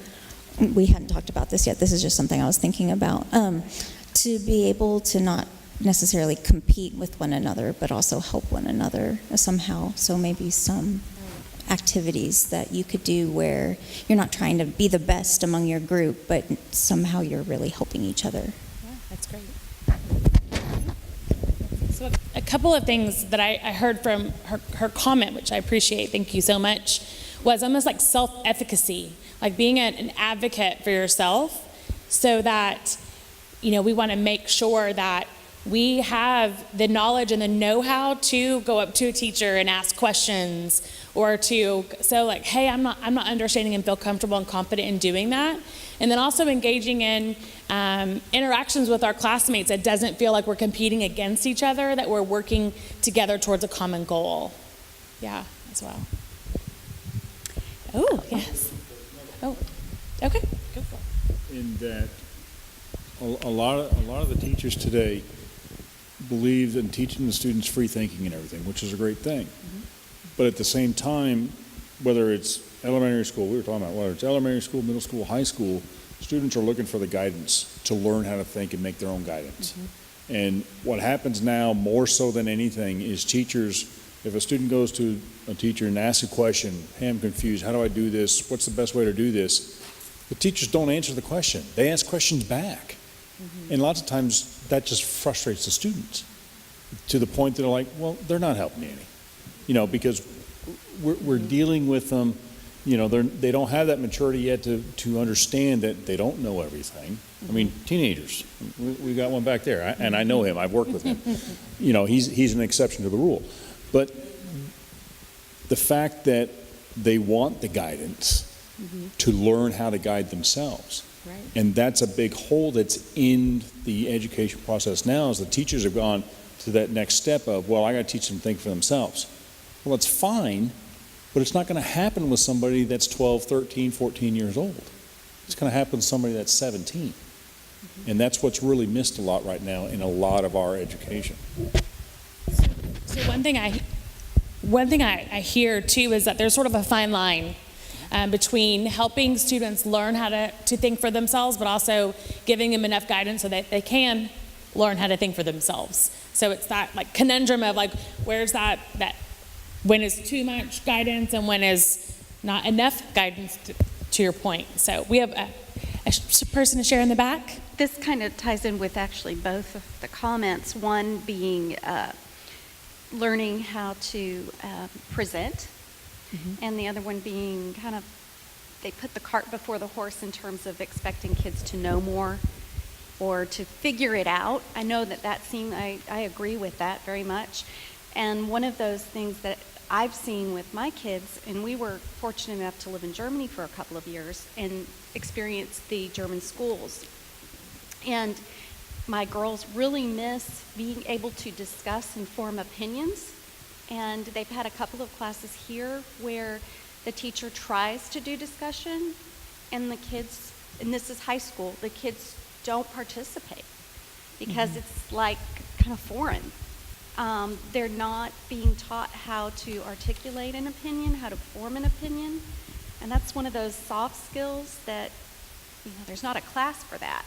we hadn't talked about this yet, this is just something I was thinking about, to be able to not necessarily compete with one another, but also help one another somehow. So maybe some activities that you could do where you're not trying to be the best among your group, but somehow you're really helping each other. Yeah, that's great. So a couple of things that I heard from her comment, which I appreciate, thank you so much, was almost like self-efficacy, like being an advocate for yourself, so that, you know, we want to make sure that we have the knowledge and the know-how to go up to a teacher and ask questions, or to, so like, hey, I'm not understanding and feel comfortable and confident in doing that. And then also engaging in interactions with our classmates that doesn't feel like we're competing against each other, that we're working together towards a common goal. Yeah, as well. Oh, yes. Oh, okay, go for it. In that a lot of the teachers today believe in teaching the students free thinking and everything, which is a great thing. Mm-hmm. But at the same time, whether it's elementary school, we were talking about whether it's elementary school, middle school, high school, students are looking for the guidance to learn how to think and make their own guidance. Mm-hmm. And what happens now more so than anything is teachers, if a student goes to a teacher and asks a question, hey, I'm confused, how do I do this? What's the best way to do this? The teachers don't answer the question. They ask questions back. Mm-hmm. And lots of times that just frustrates the students to the point that they're like, well, they're not helping me any. You know, because we're dealing with them, you know, they don't have that maturity yet to understand that they don't know everything. I mean, teenagers, we got one back there, and I know him, I've worked with him. You know, he's an exception to the rule. But the fact that they want the guidance to learn how to guide themselves. Right. And that's a big hole that's in the education process now, is the teachers have gone to that next step of, well, I got to teach them to think for themselves. Well, it's fine, but it's not going to happen with somebody that's 12, 13, 14 years old. It's going to happen with somebody that's 17. And that's what's really missed a lot right now in a lot of our education. So one thing I hear too is that there's sort of a fine line between helping students learn how to think for themselves, but also giving them enough guidance so that they can learn how to think for themselves. So it's that like conundrum of like, where's that when is too much guidance and when is not enough guidance, to your point. So we have a person to share in the back. This kind of ties in with actually both of the comments. One being learning how to present, and the other one being kind of, they put the cart before the horse in terms of expecting kids to know more or to figure it out. I know that seemed, I agree with that very much. And one of those things that I've seen with my kids, and we were fortunate enough to live in Germany for a couple of years and experience the German schools. And my girls really miss being able to discuss and form opinions. And they've had a couple of classes here where the teacher tries to do discussion, and the kids, and this is high school, the kids don't participate because it's like kind of foreign. They're not being taught how to articulate an opinion, how to form an opinion. And that's one of those soft skills that, there's not a class for that.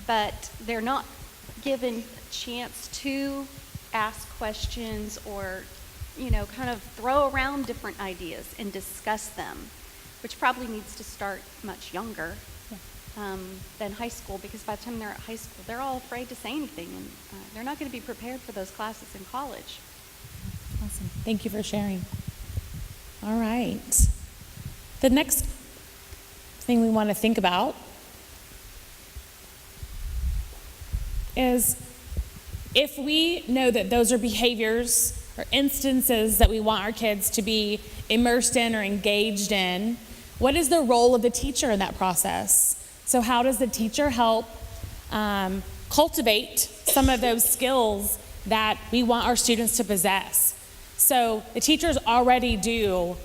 But they're not given a chance to ask questions or, kind of throw around different ideas and discuss them, which probably needs to start much younger than high school, because by the time they're at high school, they're all afraid to say anything, and they're not going to be prepared for those classes in college. Awesome. Thank you for sharing. All right. The next thing we want to think about is if we know that those are behaviors or instances that we want our kids to be immersed in or engaged in, what is the role of the teacher in that process? So how does the teacher help cultivate some of those skills that we want our students to possess? So the teachers already do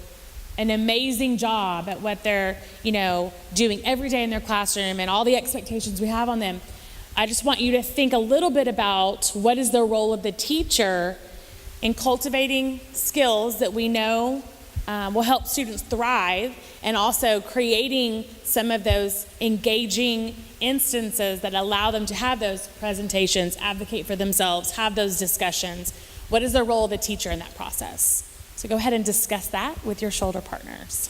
an amazing job at what they're, doing every day in their classroom and all the expectations we have on them. I just want you to think a little bit about what is the role of the teacher in cultivating skills that we know will help students thrive, and also creating some of those engaging instances that allow them to have those presentations, advocate for themselves, have those discussions. What is the role of the teacher in that process? So go ahead and discuss that with your shoulder partners.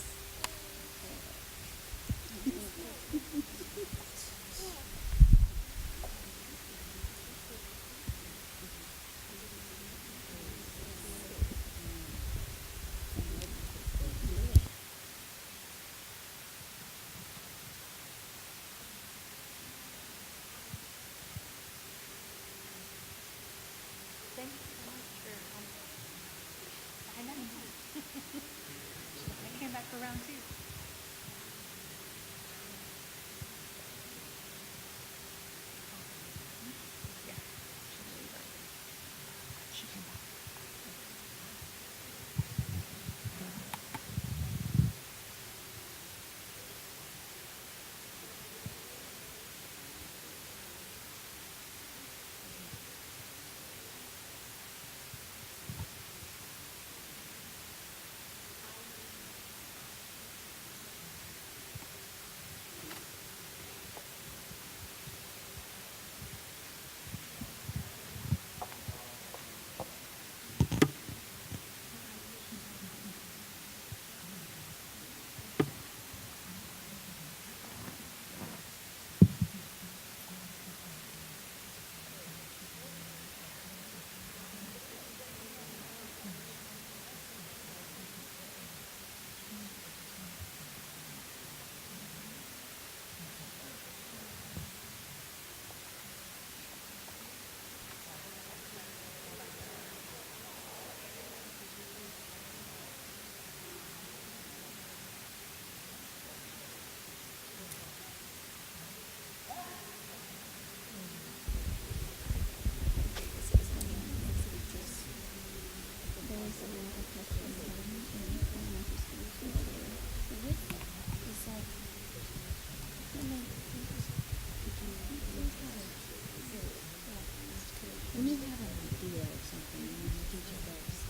When you have an idea of something and the teacher goes,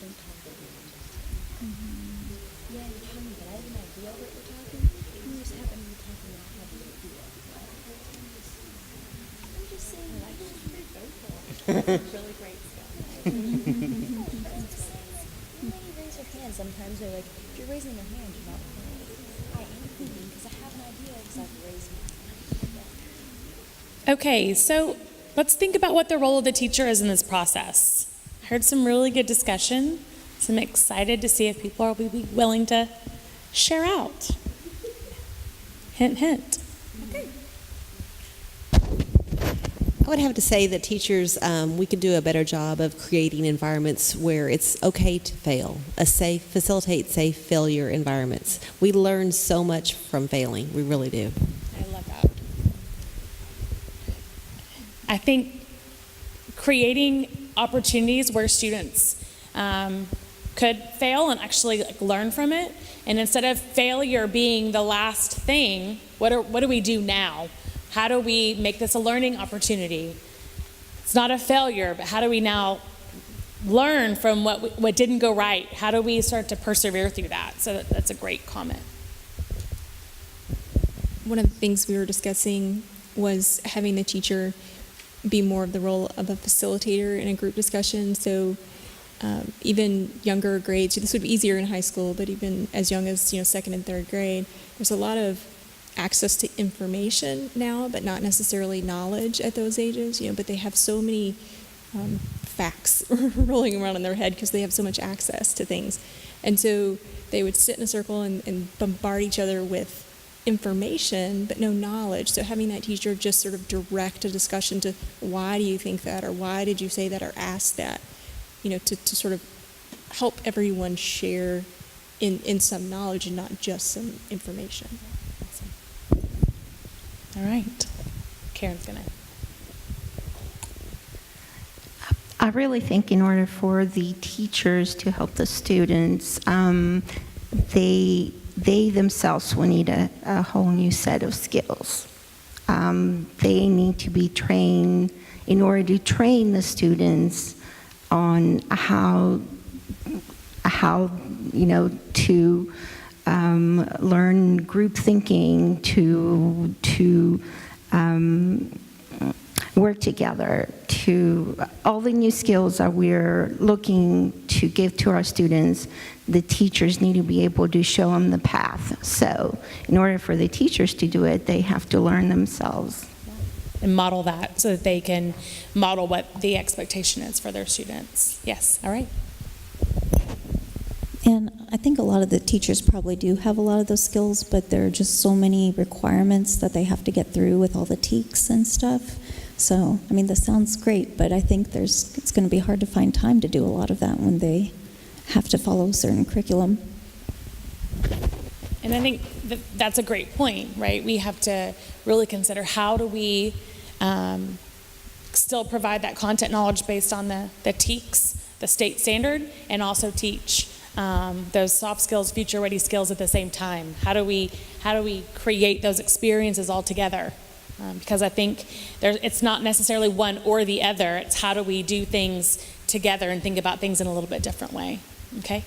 don't talk over it. Yeah, you're telling me that I have an idea of what you're talking. You just happen to be talking and I have the idea. I'm just saying, like, it's pretty vocal. Really great stuff. When you raise your hand, sometimes they're like, if you're raising your hand, you're not playing. I am thinking because I have an idea because I've raised my hand. Okay, so let's think about what the role of the teacher is in this process. Heard some really good discussion. So I'm excited to see if people will be willing to share out. Hint, hint. I would have to say that teachers, we could do a better job of creating environments where it's okay to fail, facilitate safe failure environments. We learn so much from failing, we really do. I love that. I think creating opportunities where students could fail and actually learn from it, and instead of failure being the last thing, what do we do now? How do we make this a learning opportunity? It's not a failure, but how do we now learn from what didn't go right? How do we start to persevere through that? So that's a great comment. One of the things we were discussing was having the teacher be more of the role of a facilitator in a group discussion. So even younger grades, this would be easier in high school, but even as young as second and third grade, there's a lot of access to information now, but not necessarily knowledge at those ages. But they have so many facts rolling around in their head because they have so much access to things, and so they would sit in a circle and bombard each other with information, but no knowledge. So having that teacher just sort of direct a discussion to why do you think that, or why did you say that, or ask that, to sort of help everyone share in some knowledge and not just some information. All right. Karen's going to. I really think in order for the teachers to help the students, they themselves will need a whole new set of skills. They need to be trained in order to train the students on how to learn group thinking, to work together, to all the new skills that we're looking to give to our students. The teachers need to be able to show them the path. So in order for the teachers to do it, they have to learn themselves. And model that so that they can model what the expectation is for their students. Yes, all right. And I think a lot of the teachers probably do have a lot of those skills, but there are just so many requirements that they have to get through with all the TEKs and stuff. So, I mean, this sounds great, but I think it's going to be hard to find time to do a lot of that when they have to follow a certain curriculum. And I think that's a great point, right? We have to really consider how do we still provide that content knowledge based on the TEKs, the state standard, and also teach those soft skills, future-ready skills at the same time. How do we create those experiences all together? Because I think it's not necessarily one or the other. It's how do we do things together and think about things in a little bit different way. Okay?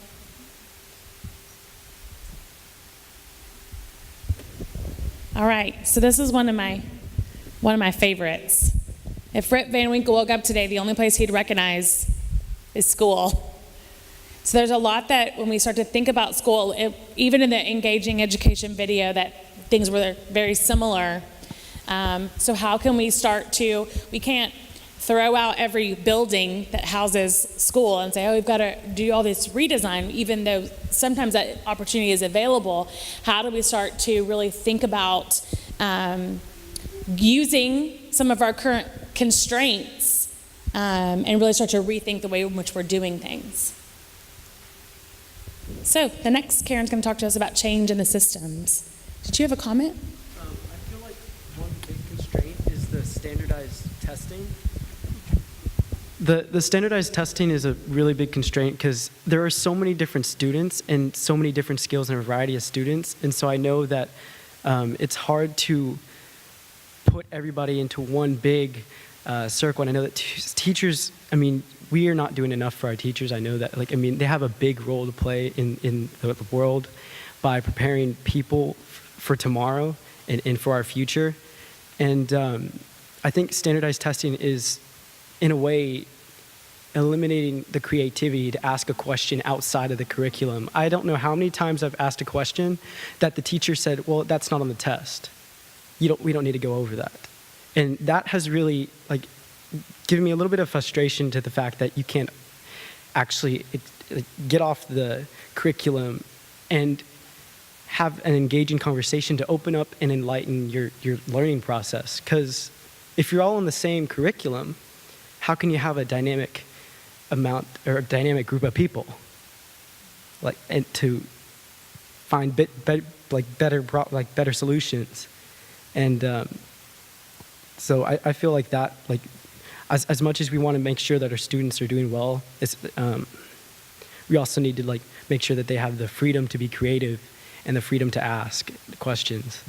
All right. So this is one of my favorites. If Rip Van Winkle woke up today, the only place he'd recognize is school. So there's a lot that when we start to think about school, even in the engaging education video, that things were very similar. So how can we we can't throw out every building that houses school and say, oh, we've got to do all this redesign, even though sometimes that opportunity is available. How do we start to really think about using some of our current constraints and really start to rethink the way in which we're doing things? So the next, Karen's going to talk to us about change in the systems. Did you have a comment? I feel like one big constraint is the standardized testing. The standardized testing is a really big constraint because there are so many different students and so many different skills and a variety of students. And so I know that it's hard to put everybody into one big circle. And I know that teachers, we are not doing enough for our teachers. I know that, they have a big role to play in the world by preparing people for tomorrow and for our future. And I think standardized testing is, in a way, eliminating the creativity to ask a question outside of the curriculum. I don't know how many times I've asked a question that the teacher said, well, that's not on the test. We don't need to go over that. And that has really given me a little bit of frustration to the fact that you can't actually get off the curriculum and have an engaging conversation to open up and enlighten your learning process. Because if you're all in the same curriculum, how can you have a dynamic amount or a dynamic group of people, like, and to find better solutions? And so I feel like that, like, as much as we want to make sure that our students are doing well, we also need to, like, make sure that they have the freedom to be creative and the freedom to ask questions.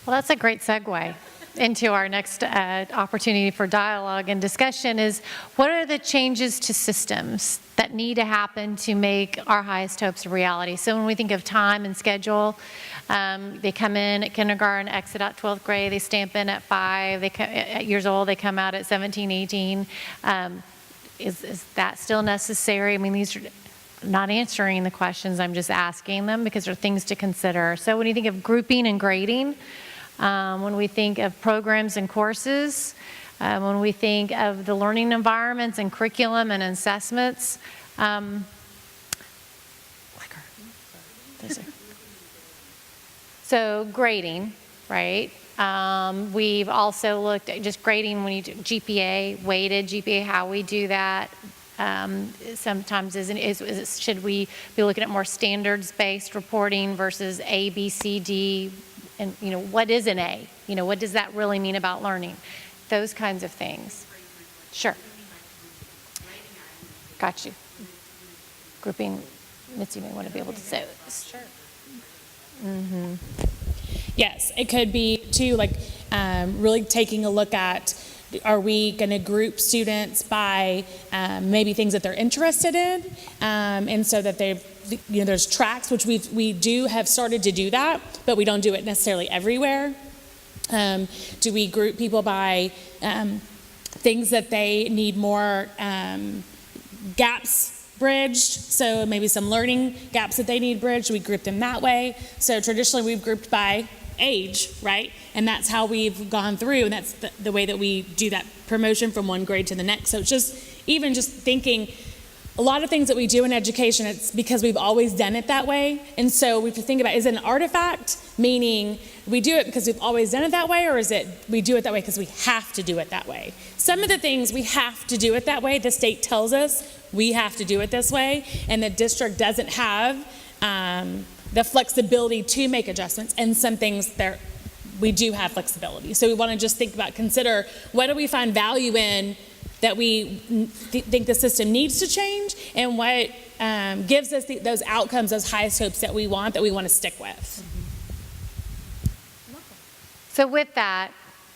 Well, that's a great segue into our next opportunity for dialogue and discussion is, what are the changes to systems that need to happen to make our highest hopes a reality? So when we think of time and schedule, they come in at kindergarten, exit out 12th grade, they stamp in at 5 years old, they come out at 17, 18. Is that still necessary? I mean, these are not answering the questions, I'm just asking them because they're things to consider. So when you think of grouping and grading, when we think of programs and courses, when we think of the learning environments and curriculum and assessments, so grading, right? We've also looked at just grading when you do GPA, weighted GPA, how we do that. Sometimes should we be looking at more standards-based reporting versus A, B, C, D, and what is an A? What does that really mean about learning? Those kinds of things. Sure. Got you. Grouping, Mitzi may want to be able to say this. Sure. Mm-hmm. Yes, it could be too, like really taking a look at, are we going to group students by maybe things that they're interested in, and so that they, there's tracks, which we do have started to do that, but we don't do it necessarily everywhere. Do we group people by things that they need more gaps bridged? So maybe some learning gaps that they need bridged, we group them that way. So traditionally we've grouped by age, right? And that's how we've gone through, and that's the way that we do that promotion from one grade to the next. So it's just thinking, a lot of things that we do in education, it's because we've always done it that way. And so we have to think about, is it an artifact, meaning we do it because we've always done it that way, or is it we do it that way because we have to do it that way? Some of the things we have to do it that way, the state tells us we have to do it this way, and the district doesn't have the flexibility to make adjustments, and some things there we do have flexibility. So we want to just consider what do we find value in that we think the system needs to change, and what gives us those outcomes, those highest hopes that we want to stick with. So with that,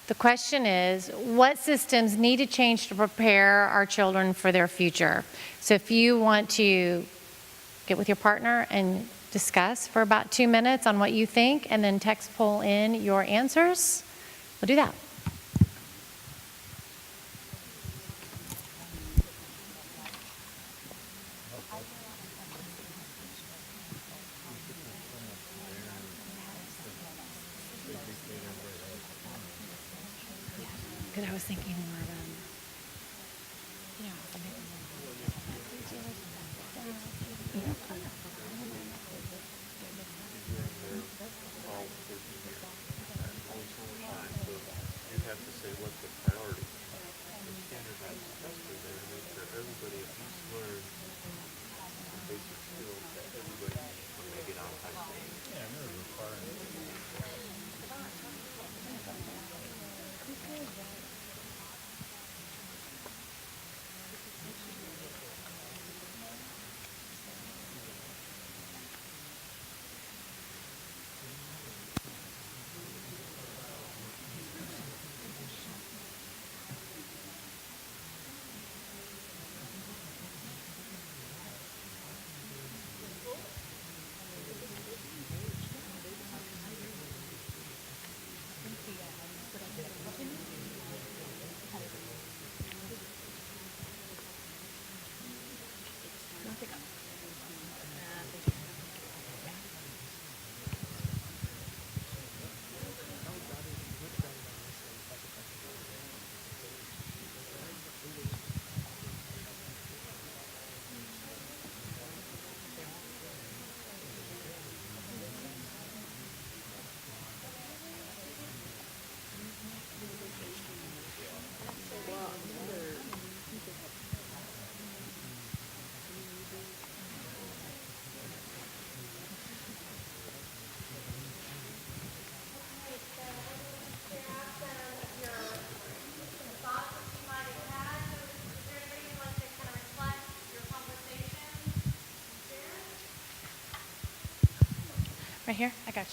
the question is, what systems need to change to prepare our children for their future? So if you want to get with your partner and discuss for about 2 minutes on what you think, and then text poll in your answers, we'll do that. Because I was thinking more of You have to say what's the priority. The standardized test is there to make sure everybody at least learns the basic skills that everybody needs when they get out of high school. Yeah, and they're requiring. Right here? I got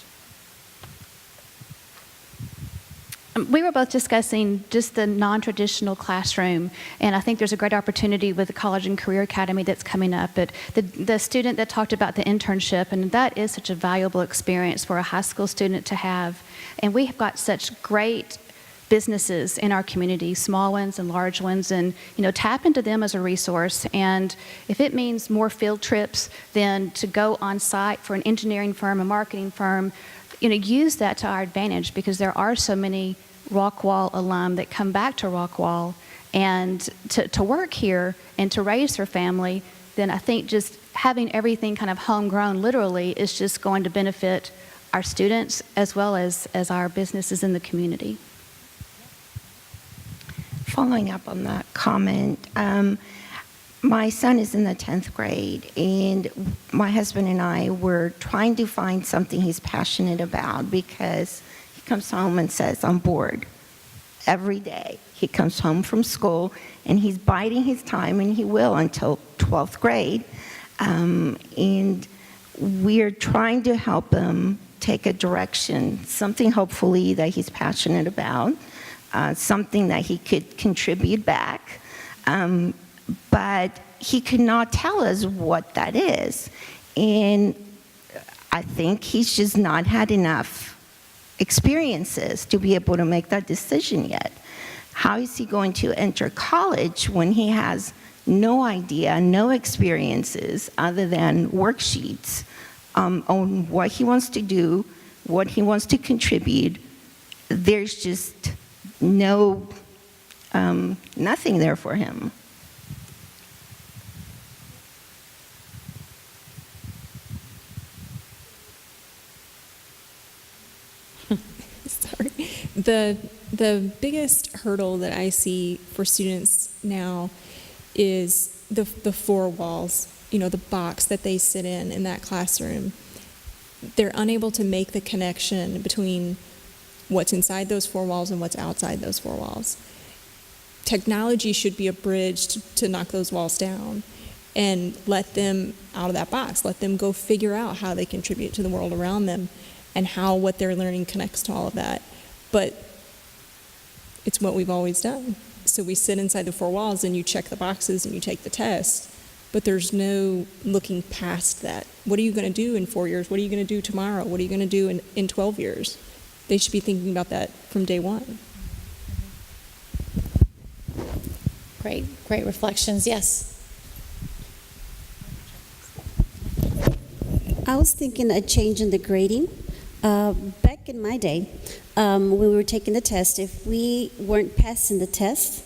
you. We were both discussing just the non-traditional classroom, and I think there's a great opportunity with the College and Career Academy that's coming up. But the student that talked about the internship, and that is such a valuable experience for a high school student to have. And we have got such great businesses in our community, small ones and large ones, and tap into them as a resource. And if it means more field trips than to go on site for an engineering firm, a marketing firm, use that to our advantage, because there are so many Rockwall alum that come back to Rockwall and to work here and to raise their family. Then I think just having everything kind of homegrown literally is just going to benefit our students as well as our businesses in the community. Following up on that comment, my son is in the 10th grade, and my husband and I were trying to find something he's passionate about, because he comes home and says, I'm bored. Every day he comes home from school, and he's biding his time, and he will until 12th grade. And we're trying to help him take a direction, something hopefully that he's passionate about, something that he could contribute back. But he could not tell us what that is. And I think he's just not had enough experiences to be able to make that decision yet. How is he going to enter college when he has no idea, no experiences other than worksheets on what he wants to do, what he wants to contribute? There's just nothing there for him. Sorry. The biggest hurdle that I see for students now is the four walls, the box that they sit in that classroom. They're unable to make the connection between what's inside those four walls and what's outside those four walls. Technology should be a bridge to knock those walls down and let them out of that box, let them go figure out how they contribute to the world around them and how what they're learning connects to all of that. But it's what we've always done. So we sit inside the four walls and you check the boxes and you take the test, but there's no looking past that. What are you going to do in 4 years? What are you going to do tomorrow? What are you going to do in 12 years? They should be thinking about that from day one. Great reflections. Yes. I was thinking a change in the grading. Back in my day, when we were taking the test, if we weren't passing the test,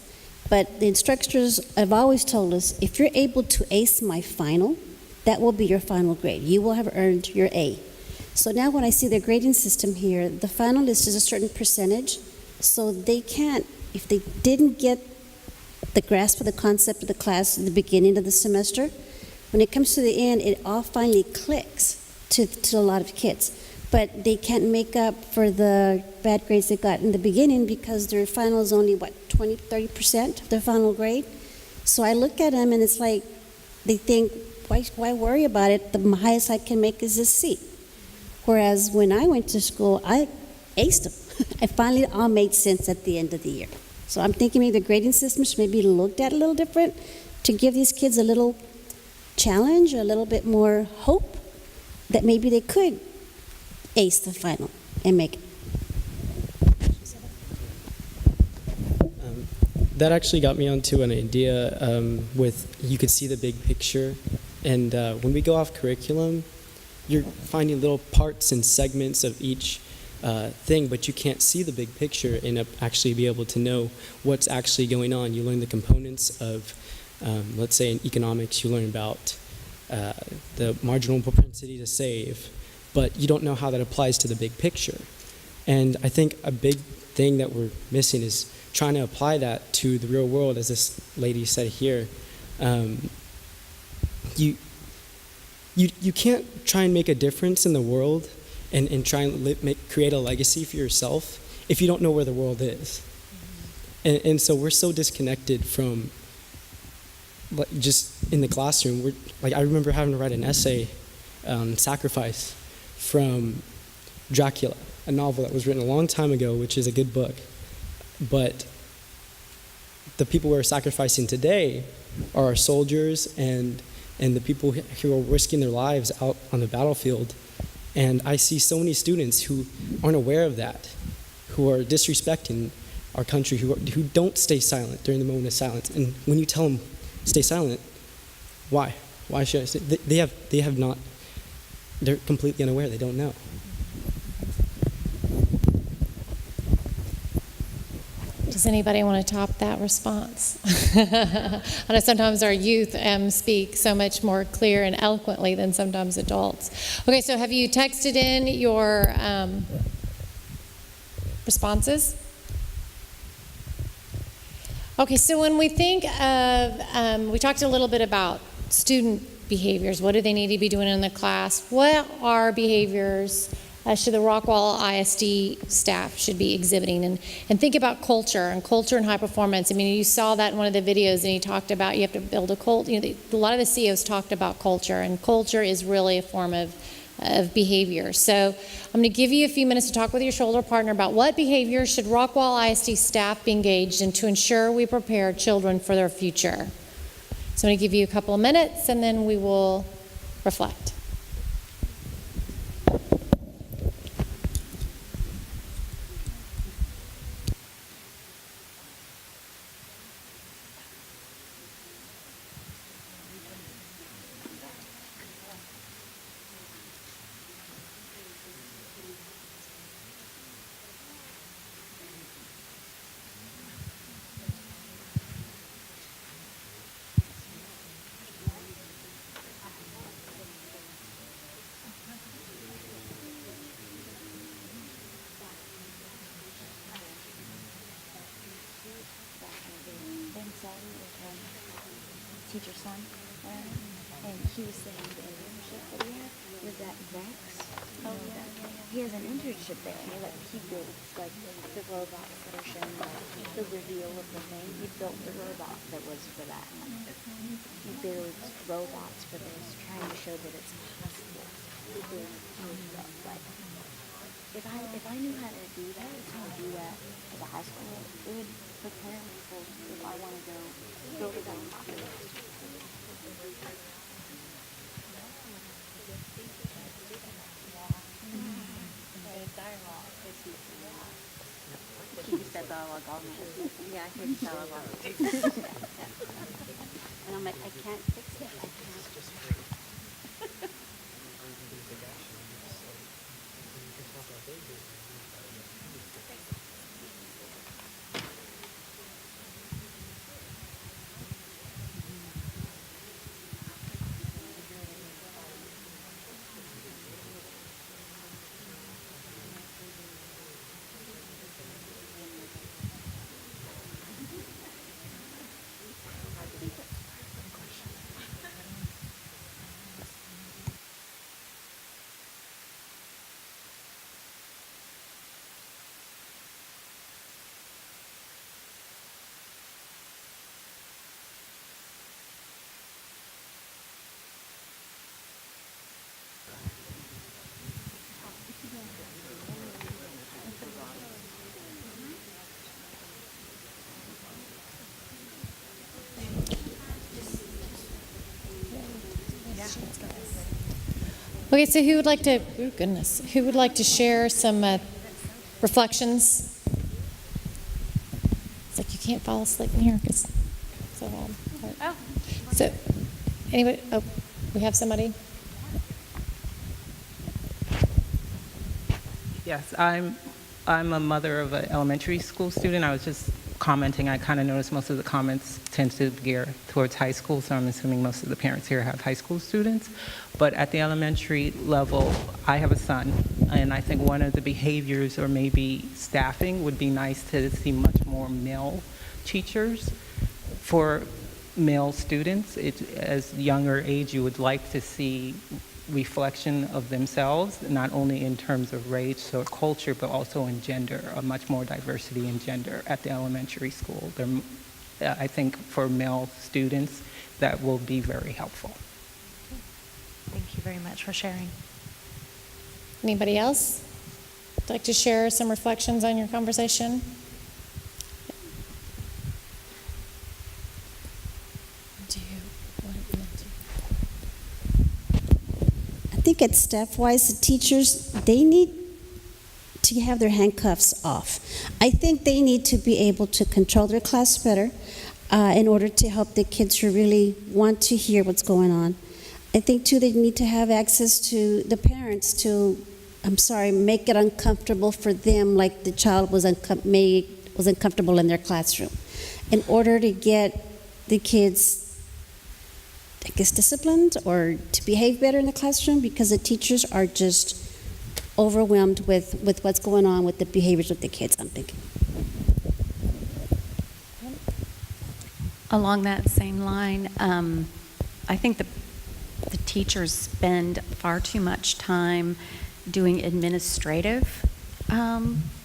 but the instructors have always told us, if you're able to ace my final, that will be your final grade. You will have earned your A. So now when I see the grading system here, the finalist is a certain percentage, so they can't, if they didn't get the grasp of the concept of the class at the beginning of the semester, when it comes to the end, it all finally clicks to a lot of kids. But they can't make up for the bad grades they got in the beginning because their final is only, 20-30% of their final grade? So I look at them and it's like, they think, why worry about it? The highest I can make is a C. Whereas when I went to school, I aced them. It finally all made sense at the end of the year. So I'm thinking maybe the grading system should maybe looked at a little different to give these kids a little challenge, a little bit more hope that maybe they could ace the final and make it. That actually got me onto an idea with you could see the big picture. And when we go off curriculum, you're finding little parts and segments of each thing, but you can't see the big picture and actually be able to know what's actually going on. You learn the components of, let's say in economics, you learn about the marginal propensity to save, but you don't know how that applies to the big picture. And I think a big thing that we're missing is trying to apply that to the real world, as this lady said here. You can't try and make a difference in the world and try and create a legacy for yourself if you don't know where the world is. And so we're so disconnected from just in the classroom. I remember having to write an essay, sacrifice, from Dracula, a novel that was written a long time ago, which is a good book. But the people we're sacrificing today are our soldiers and the people who are risking their lives out on the battlefield. And I see so many students who aren't aware of that, who are disrespecting our country, who don't stay silent during the moment of silence. And when you tell them, stay silent, why? Why should I say? They have not, they're completely unaware, they don't know. Does anybody want to top that response? I know sometimes our youth speak so much more clear and eloquently than sometimes adults. Okay, so have you texted in your responses? Okay, so when we think of, we talked a little bit about student behaviors. What do they need to be doing in the class? What are behaviors should the Rockwall ISD staff should be exhibiting? And think about culture and high performance. I mean, you saw that in one of the videos, and he talked about you have to build a cult. You know, a lot of the CEOs talked about culture, and culture is really a form of behavior. So I'm going to give you a few minutes to talk with your shoulder partner about what behaviors should Rockwall ISD staff be engaged in to ensure we prepare children for their future. So I'm going to give you a couple of minutes, and then we will reflect. Teacher's son, and he was saying the internship that he had was at Rex. Oh yeah. He has an internship there, and he builds like the robots that are showing like the reveal of the thing. He built the robot that was for that. He builds robots for this, trying to show that it's possible. He builds stuff like. If I knew how to do that, as a high school, it would prepare me for if I want to go build a robot. He used that dialogue all night. Yeah, I hear the dialogue. And I'm like, I can't fix it. I can't. Okay, so who would like to? Oh goodness, who would like to share some reflections? It's like you can't fall asleep in here because it's so loud. Oh. So, anybody? Oh, we have somebody. Yes, I'm a mother of an elementary school student. I was just commenting. I kind of noticed most of the comments tend to gear towards high school, so I'm assuming most of the parents here have high school students. But at the elementary level, I have a son, and I think one of the behaviors or maybe staffing would be nice to see much more male teachers for male students. As younger age, you would like to see reflection of themselves, not only in terms of race or culture, but also in gender, a much more diversity in gender at the elementary school. I think for male students, that will be very helpful. Thank you very much for sharing. Anybody else like to share some reflections on your conversation? I think at staff-wise, the teachers, they need to have their handcuffs off. I think they need to be able to control their class better in order to help the kids who really want to hear what's going on. I think, too, they need to have access to the parents to, make it uncomfortable for them like the child was uncomfortable in their classroom in order to get the kids, I guess, disciplined or to behave better in the classroom, because the teachers are just overwhelmed with what's going on with the behaviors of the kids, I'm thinking. Along that same line, I think the teachers spend far too much time doing administrative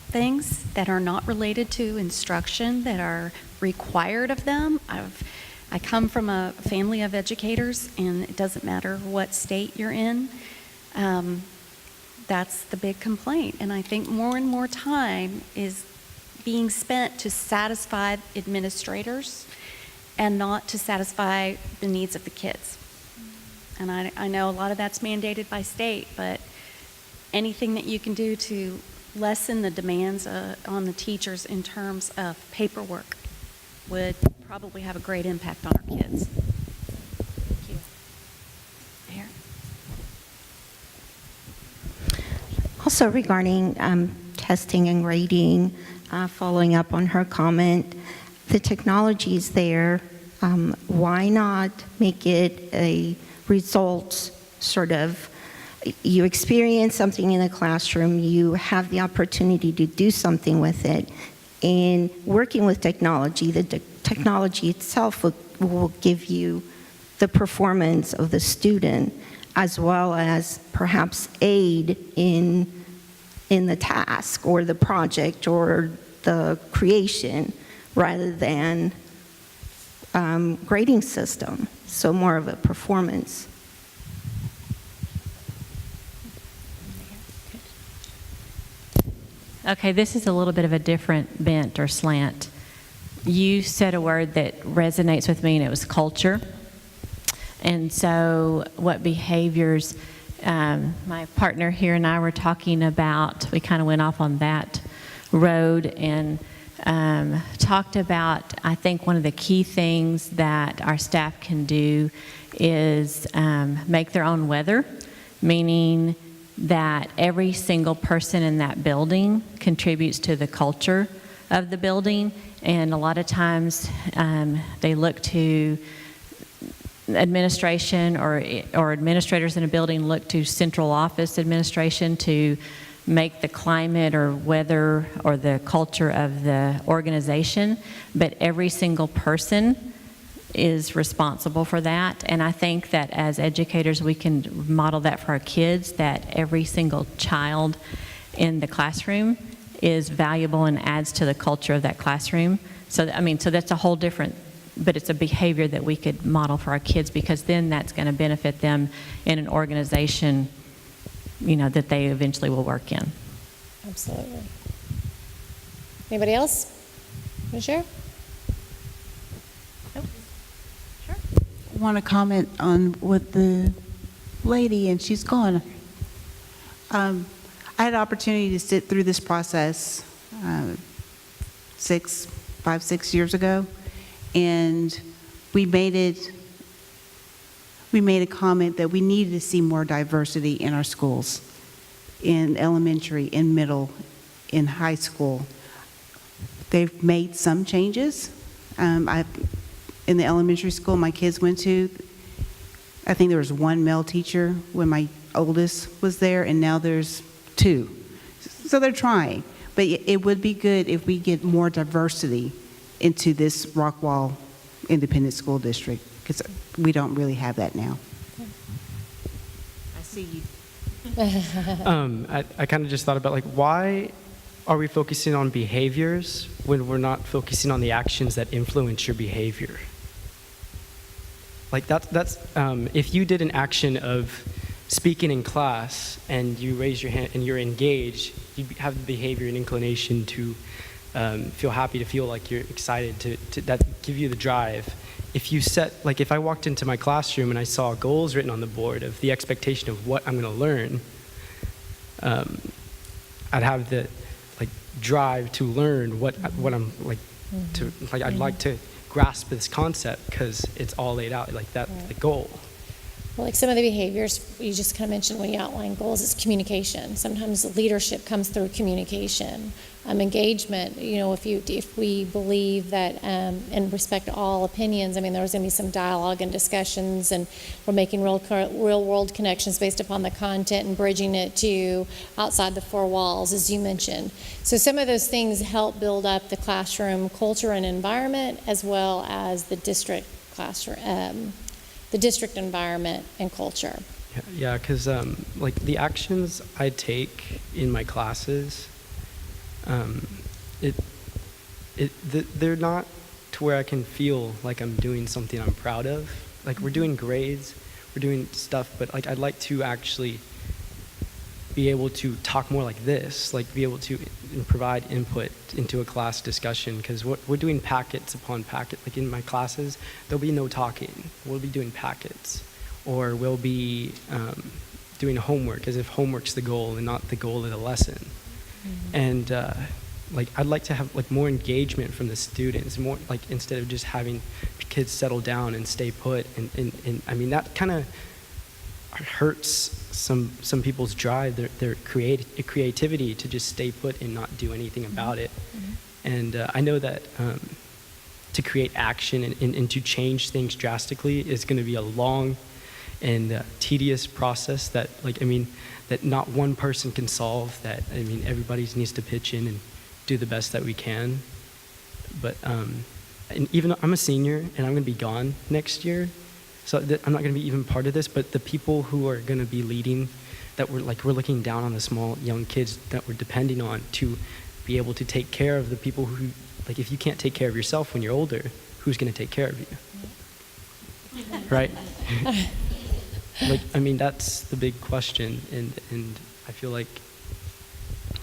things that are not related to instruction, that are required of them. I come from a family of educators, and it doesn't matter what state you're in. That's the big complaint. And I think more and more time is being spent to satisfy administrators and not to satisfy the needs of the kids. And I know a lot of that's mandated by state, but anything that you can do to lessen the demands on the teachers in terms of paperwork would probably have a great impact on our kids. Thank you. Here. Also regarding testing and grading, following up on her comment, the technology is there. Why not make it a results sort of, you experience something in the classroom, you have the opportunity to do something with it, and working with technology, the technology itself will give you the performance of the student, as well as perhaps aid in the task or the project or the creation, rather than grading system, so more of a performance. Okay, this is a little bit of a different bent or slant. You said a word that resonates with me, and it was culture. And so what behaviors, my partner here and I were talking about, we kind of went off on that road and talked about, I think one of the key things that our staff can do is make their own weather, meaning that every single person in that building contributes to the culture of the building. And a lot of times they look to administration or administrators in a building look to central office administration to make the climate or weather or the culture of the organization, but every single person is responsible for that. And I think that as educators, we can model that for our kids, that every single child in the classroom is valuable and adds to the culture of that classroom. So, so that's a whole different, but it's a behavior that we could model for our kids, because then that's going to benefit them in an organization, that they eventually will work in. Absolutely. Anybody else? Want to share? I want to comment on what the lady, and she's gone. I had an opportunity to sit through this process 5-6 years ago, and we made a comment that we needed to see more diversity in our schools, in elementary, in middle, in high school. They've made some changes. In the elementary school my kids went to, I think there was one male teacher when my oldest was there, and now there's 2. So they're trying. But it would be good if we get more diversity into this Rockwall Independent School District, because we don't really have that now. I see you. I kind of just thought about, why are we focusing on behaviors when we're not focusing on the actions that influence your behavior? That's if you did an action of speaking in class and you raise your hand and you're engaged, you have the behavior and inclination to feel happy, to feel like you're excited, to that give you the drive. If you set, like if I walked into my classroom and I saw goals written on the board of the expectation of what I'm going to learn, I'd have the like drive to learn what I'm like to like. I'd like to grasp this concept because it's all laid out like that's the goal. Well, like some of the behaviors you just kind of mentioned when you outline goals is communication. Sometimes leadership comes through communication. Engagement, you know, if we believe that and respect all opinions, I mean, there's going to be some dialogue and discussions, and we're making real world connections based upon the content and bridging it to outside the four walls, as you mentioned. So some of those things help build up the classroom culture and environment, as well as the district classroom, the district environment and culture. Yeah, because like the actions I take in my classes, they're not to where I can feel like I'm doing something I'm proud of. Like we're doing grades, we're doing stuff, but like I'd like to actually be able to talk more like this, like be able to provide input into a class discussion, because we're doing packets upon packet. Like in my classes, there'll be no talking. We'll be doing packets, or we'll be doing homework as if homework's the goal and not the goal of the lesson. And like I'd like to have like more engagement from the students, more like instead of just having kids settle down and stay put. And I mean that kind of hurts some people's drive, their creativity to just stay put and not do anything about it. And I know that to create action and to change things drastically is going to be a long and tedious process that, like, I mean, that not one person can solve, that, I mean, everybody needs to pitch in and do the best that we can. But, and even though I'm a senior and I'm going to be gone next year, so I'm not going to be even part of this, but the people who are going to be leading, that we're looking down on the small young kids that we're depending on to be able to take care of the people who, like, if you can't take care of yourself when you're older, who's going to take care of you? Right? Like, I mean, that's the big question, and I feel like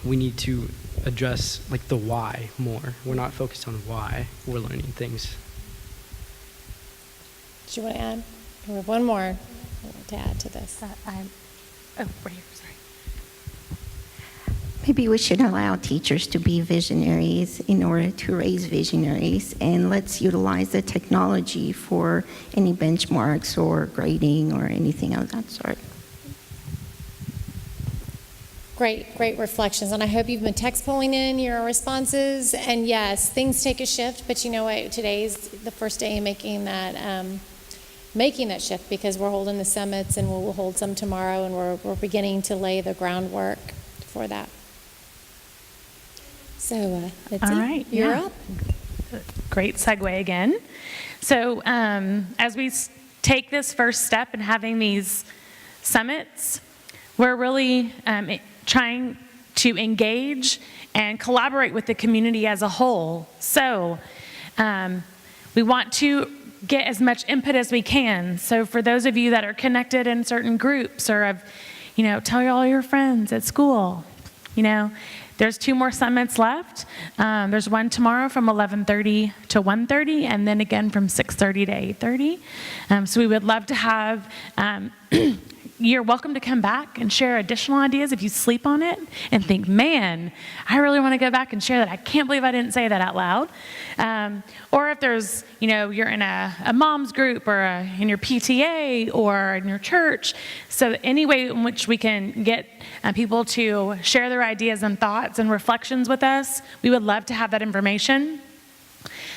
we need to address, like, the why more. We're not focused on why we're learning things. Do you want to add? We have one more to add to this. Right here, sorry. Maybe we should allow teachers to be visionaries in order to raise visionaries, and let's utilize the technology for any benchmarks or grading or anything of that sort. Great reflections, and I hope you've been text pulling in your responses. And yes, things take a shift, but you know what? Today's the first day in making that shift, because we're holding the summits and we'll hold some tomorrow, and we're beginning to lay the groundwork for that. So, Mitzi, all right, you're up. Great segue again. So, as we take this first step in having these summits, we're really trying to engage and collaborate with the community as a whole. So, we want to get as much input as we can. So, for those of you that are connected in certain groups, or have, tell all your friends at school, there's 2 more summits left. There's one tomorrow from 11:30 to 1:30, and then again from 6:30 to 8:30. So we would love to have, you're welcome to come back and share additional ideas if you sleep on it and think, man, I really want to go back and share that. I can't believe I didn't say that out loud. Or if there's, you're in a mom's group, or in your PTA, or in your church. So any way in which we can get people to share their ideas and thoughts and reflections with us, we would love to have that information.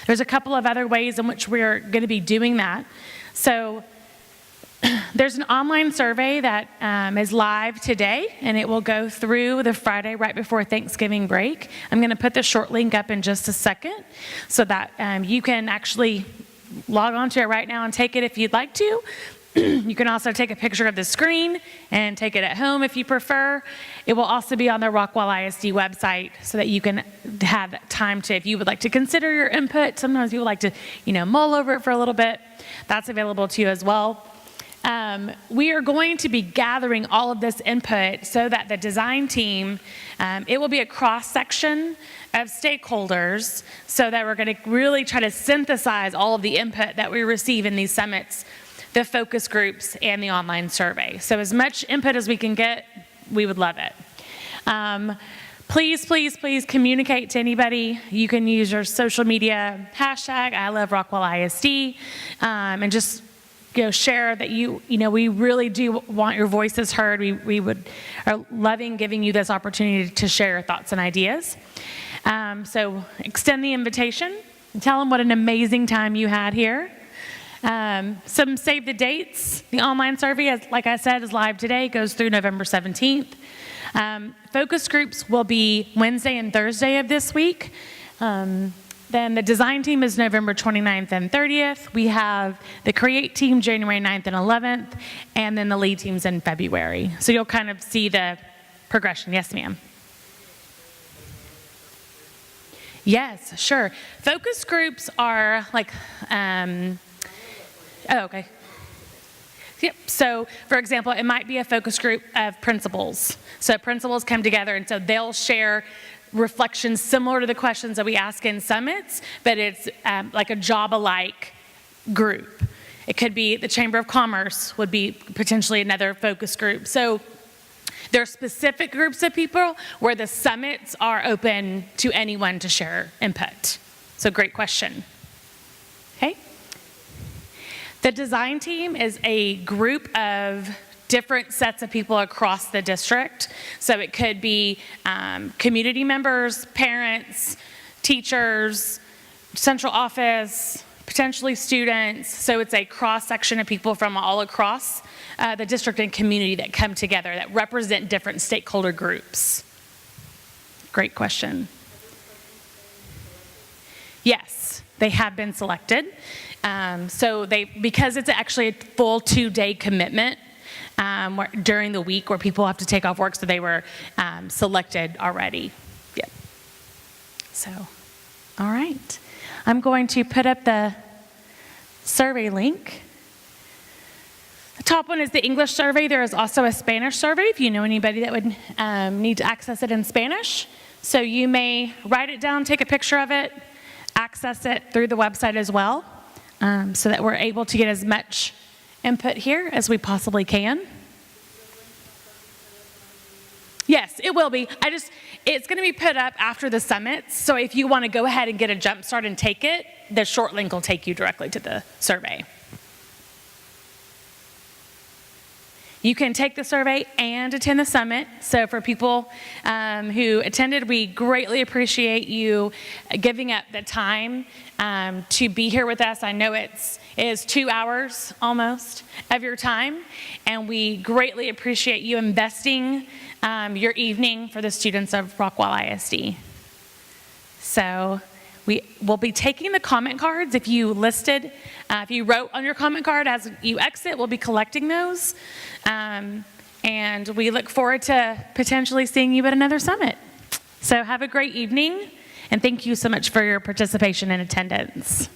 There's a couple of other ways in which we're going to be doing that. So there's an online survey that is live today, and it will go through the Friday right before Thanksgiving break. I'm going to put the short link up in just a second so that you can actually log onto it right now and take it if you'd like to. You can also take a picture of the screen and take it at home if you prefer. It will also be on the Rockwall ISD website so that you can have time to, if you would like to consider your input. Sometimes people like to, mull over it for a little bit. That's available to you as well. We are going to be gathering all of this input so that the design team, it will be a cross-section of stakeholders so that we're going to really try to synthesize all of the input that we receive in these summits, the focus groups, and the online survey. So as much input as we can get, we would love it. Please, please, please communicate to anybody. You can use your social media hashtag, I love Rockwell ISD, and just share that we really do want your voices heard. We are loving giving you this opportunity to share your thoughts and ideas. So extend the invitation and tell them what an amazing time you had here. Some save the dates. The online survey, like I said, is live today, goes through November 17th. Focus groups will be Wednesday and Thursday of this week. Then the design team is November 29th and 30th. We have the create team January 9th and 11th, and then the lead team's in February. So you'll kind of see the progression. Yes, ma'am. Yes, sure. Focus groups are like, okay. Yep. So, for example, it might be a focus group of principals. So principals come together, and so they'll share reflections similar to the questions that we ask in summits, but it's like a job-alike group. It could be the Chamber of Commerce would be potentially another focus group. So there are specific groups of people where the summits are open to anyone to share input. So great question. Okay. The design team is a group of different sets of people across the district. So it could be community members, parents, teachers, central office, potentially students. So it's a cross-section of people from all across the district and community that come together that represent different stakeholder groups. Great question. Yes, they have been selected. So because it's actually a full 2-day commitment during the week where people have to take off work, so they were selected already. Yeah. So, all right. I'm going to put up the survey link. The top one is the English survey. There is also a Spanish survey if you know anybody that would need to access it in Spanish. So you may write it down, take a picture of it, access it through the website as well, so that we're able to get as much input here as we possibly can. Yes, it will be. It's going to be put up after the summits, so if you want to go ahead and get a jump start and take it, the short link will take you directly to the survey. You can take the survey and attend the summit. So for people who attended, we greatly appreciate you giving up the time to be here with us. I know it is 2 hours almost of your time, and we greatly appreciate you investing your evening for the students of Rockwell ISD. So we will be taking the comment cards. If you wrote on your comment card as you exit, we'll be collecting those. And we look forward to potentially seeing you at another summit. So have a great evening, and thank you so much for your participation and attendance.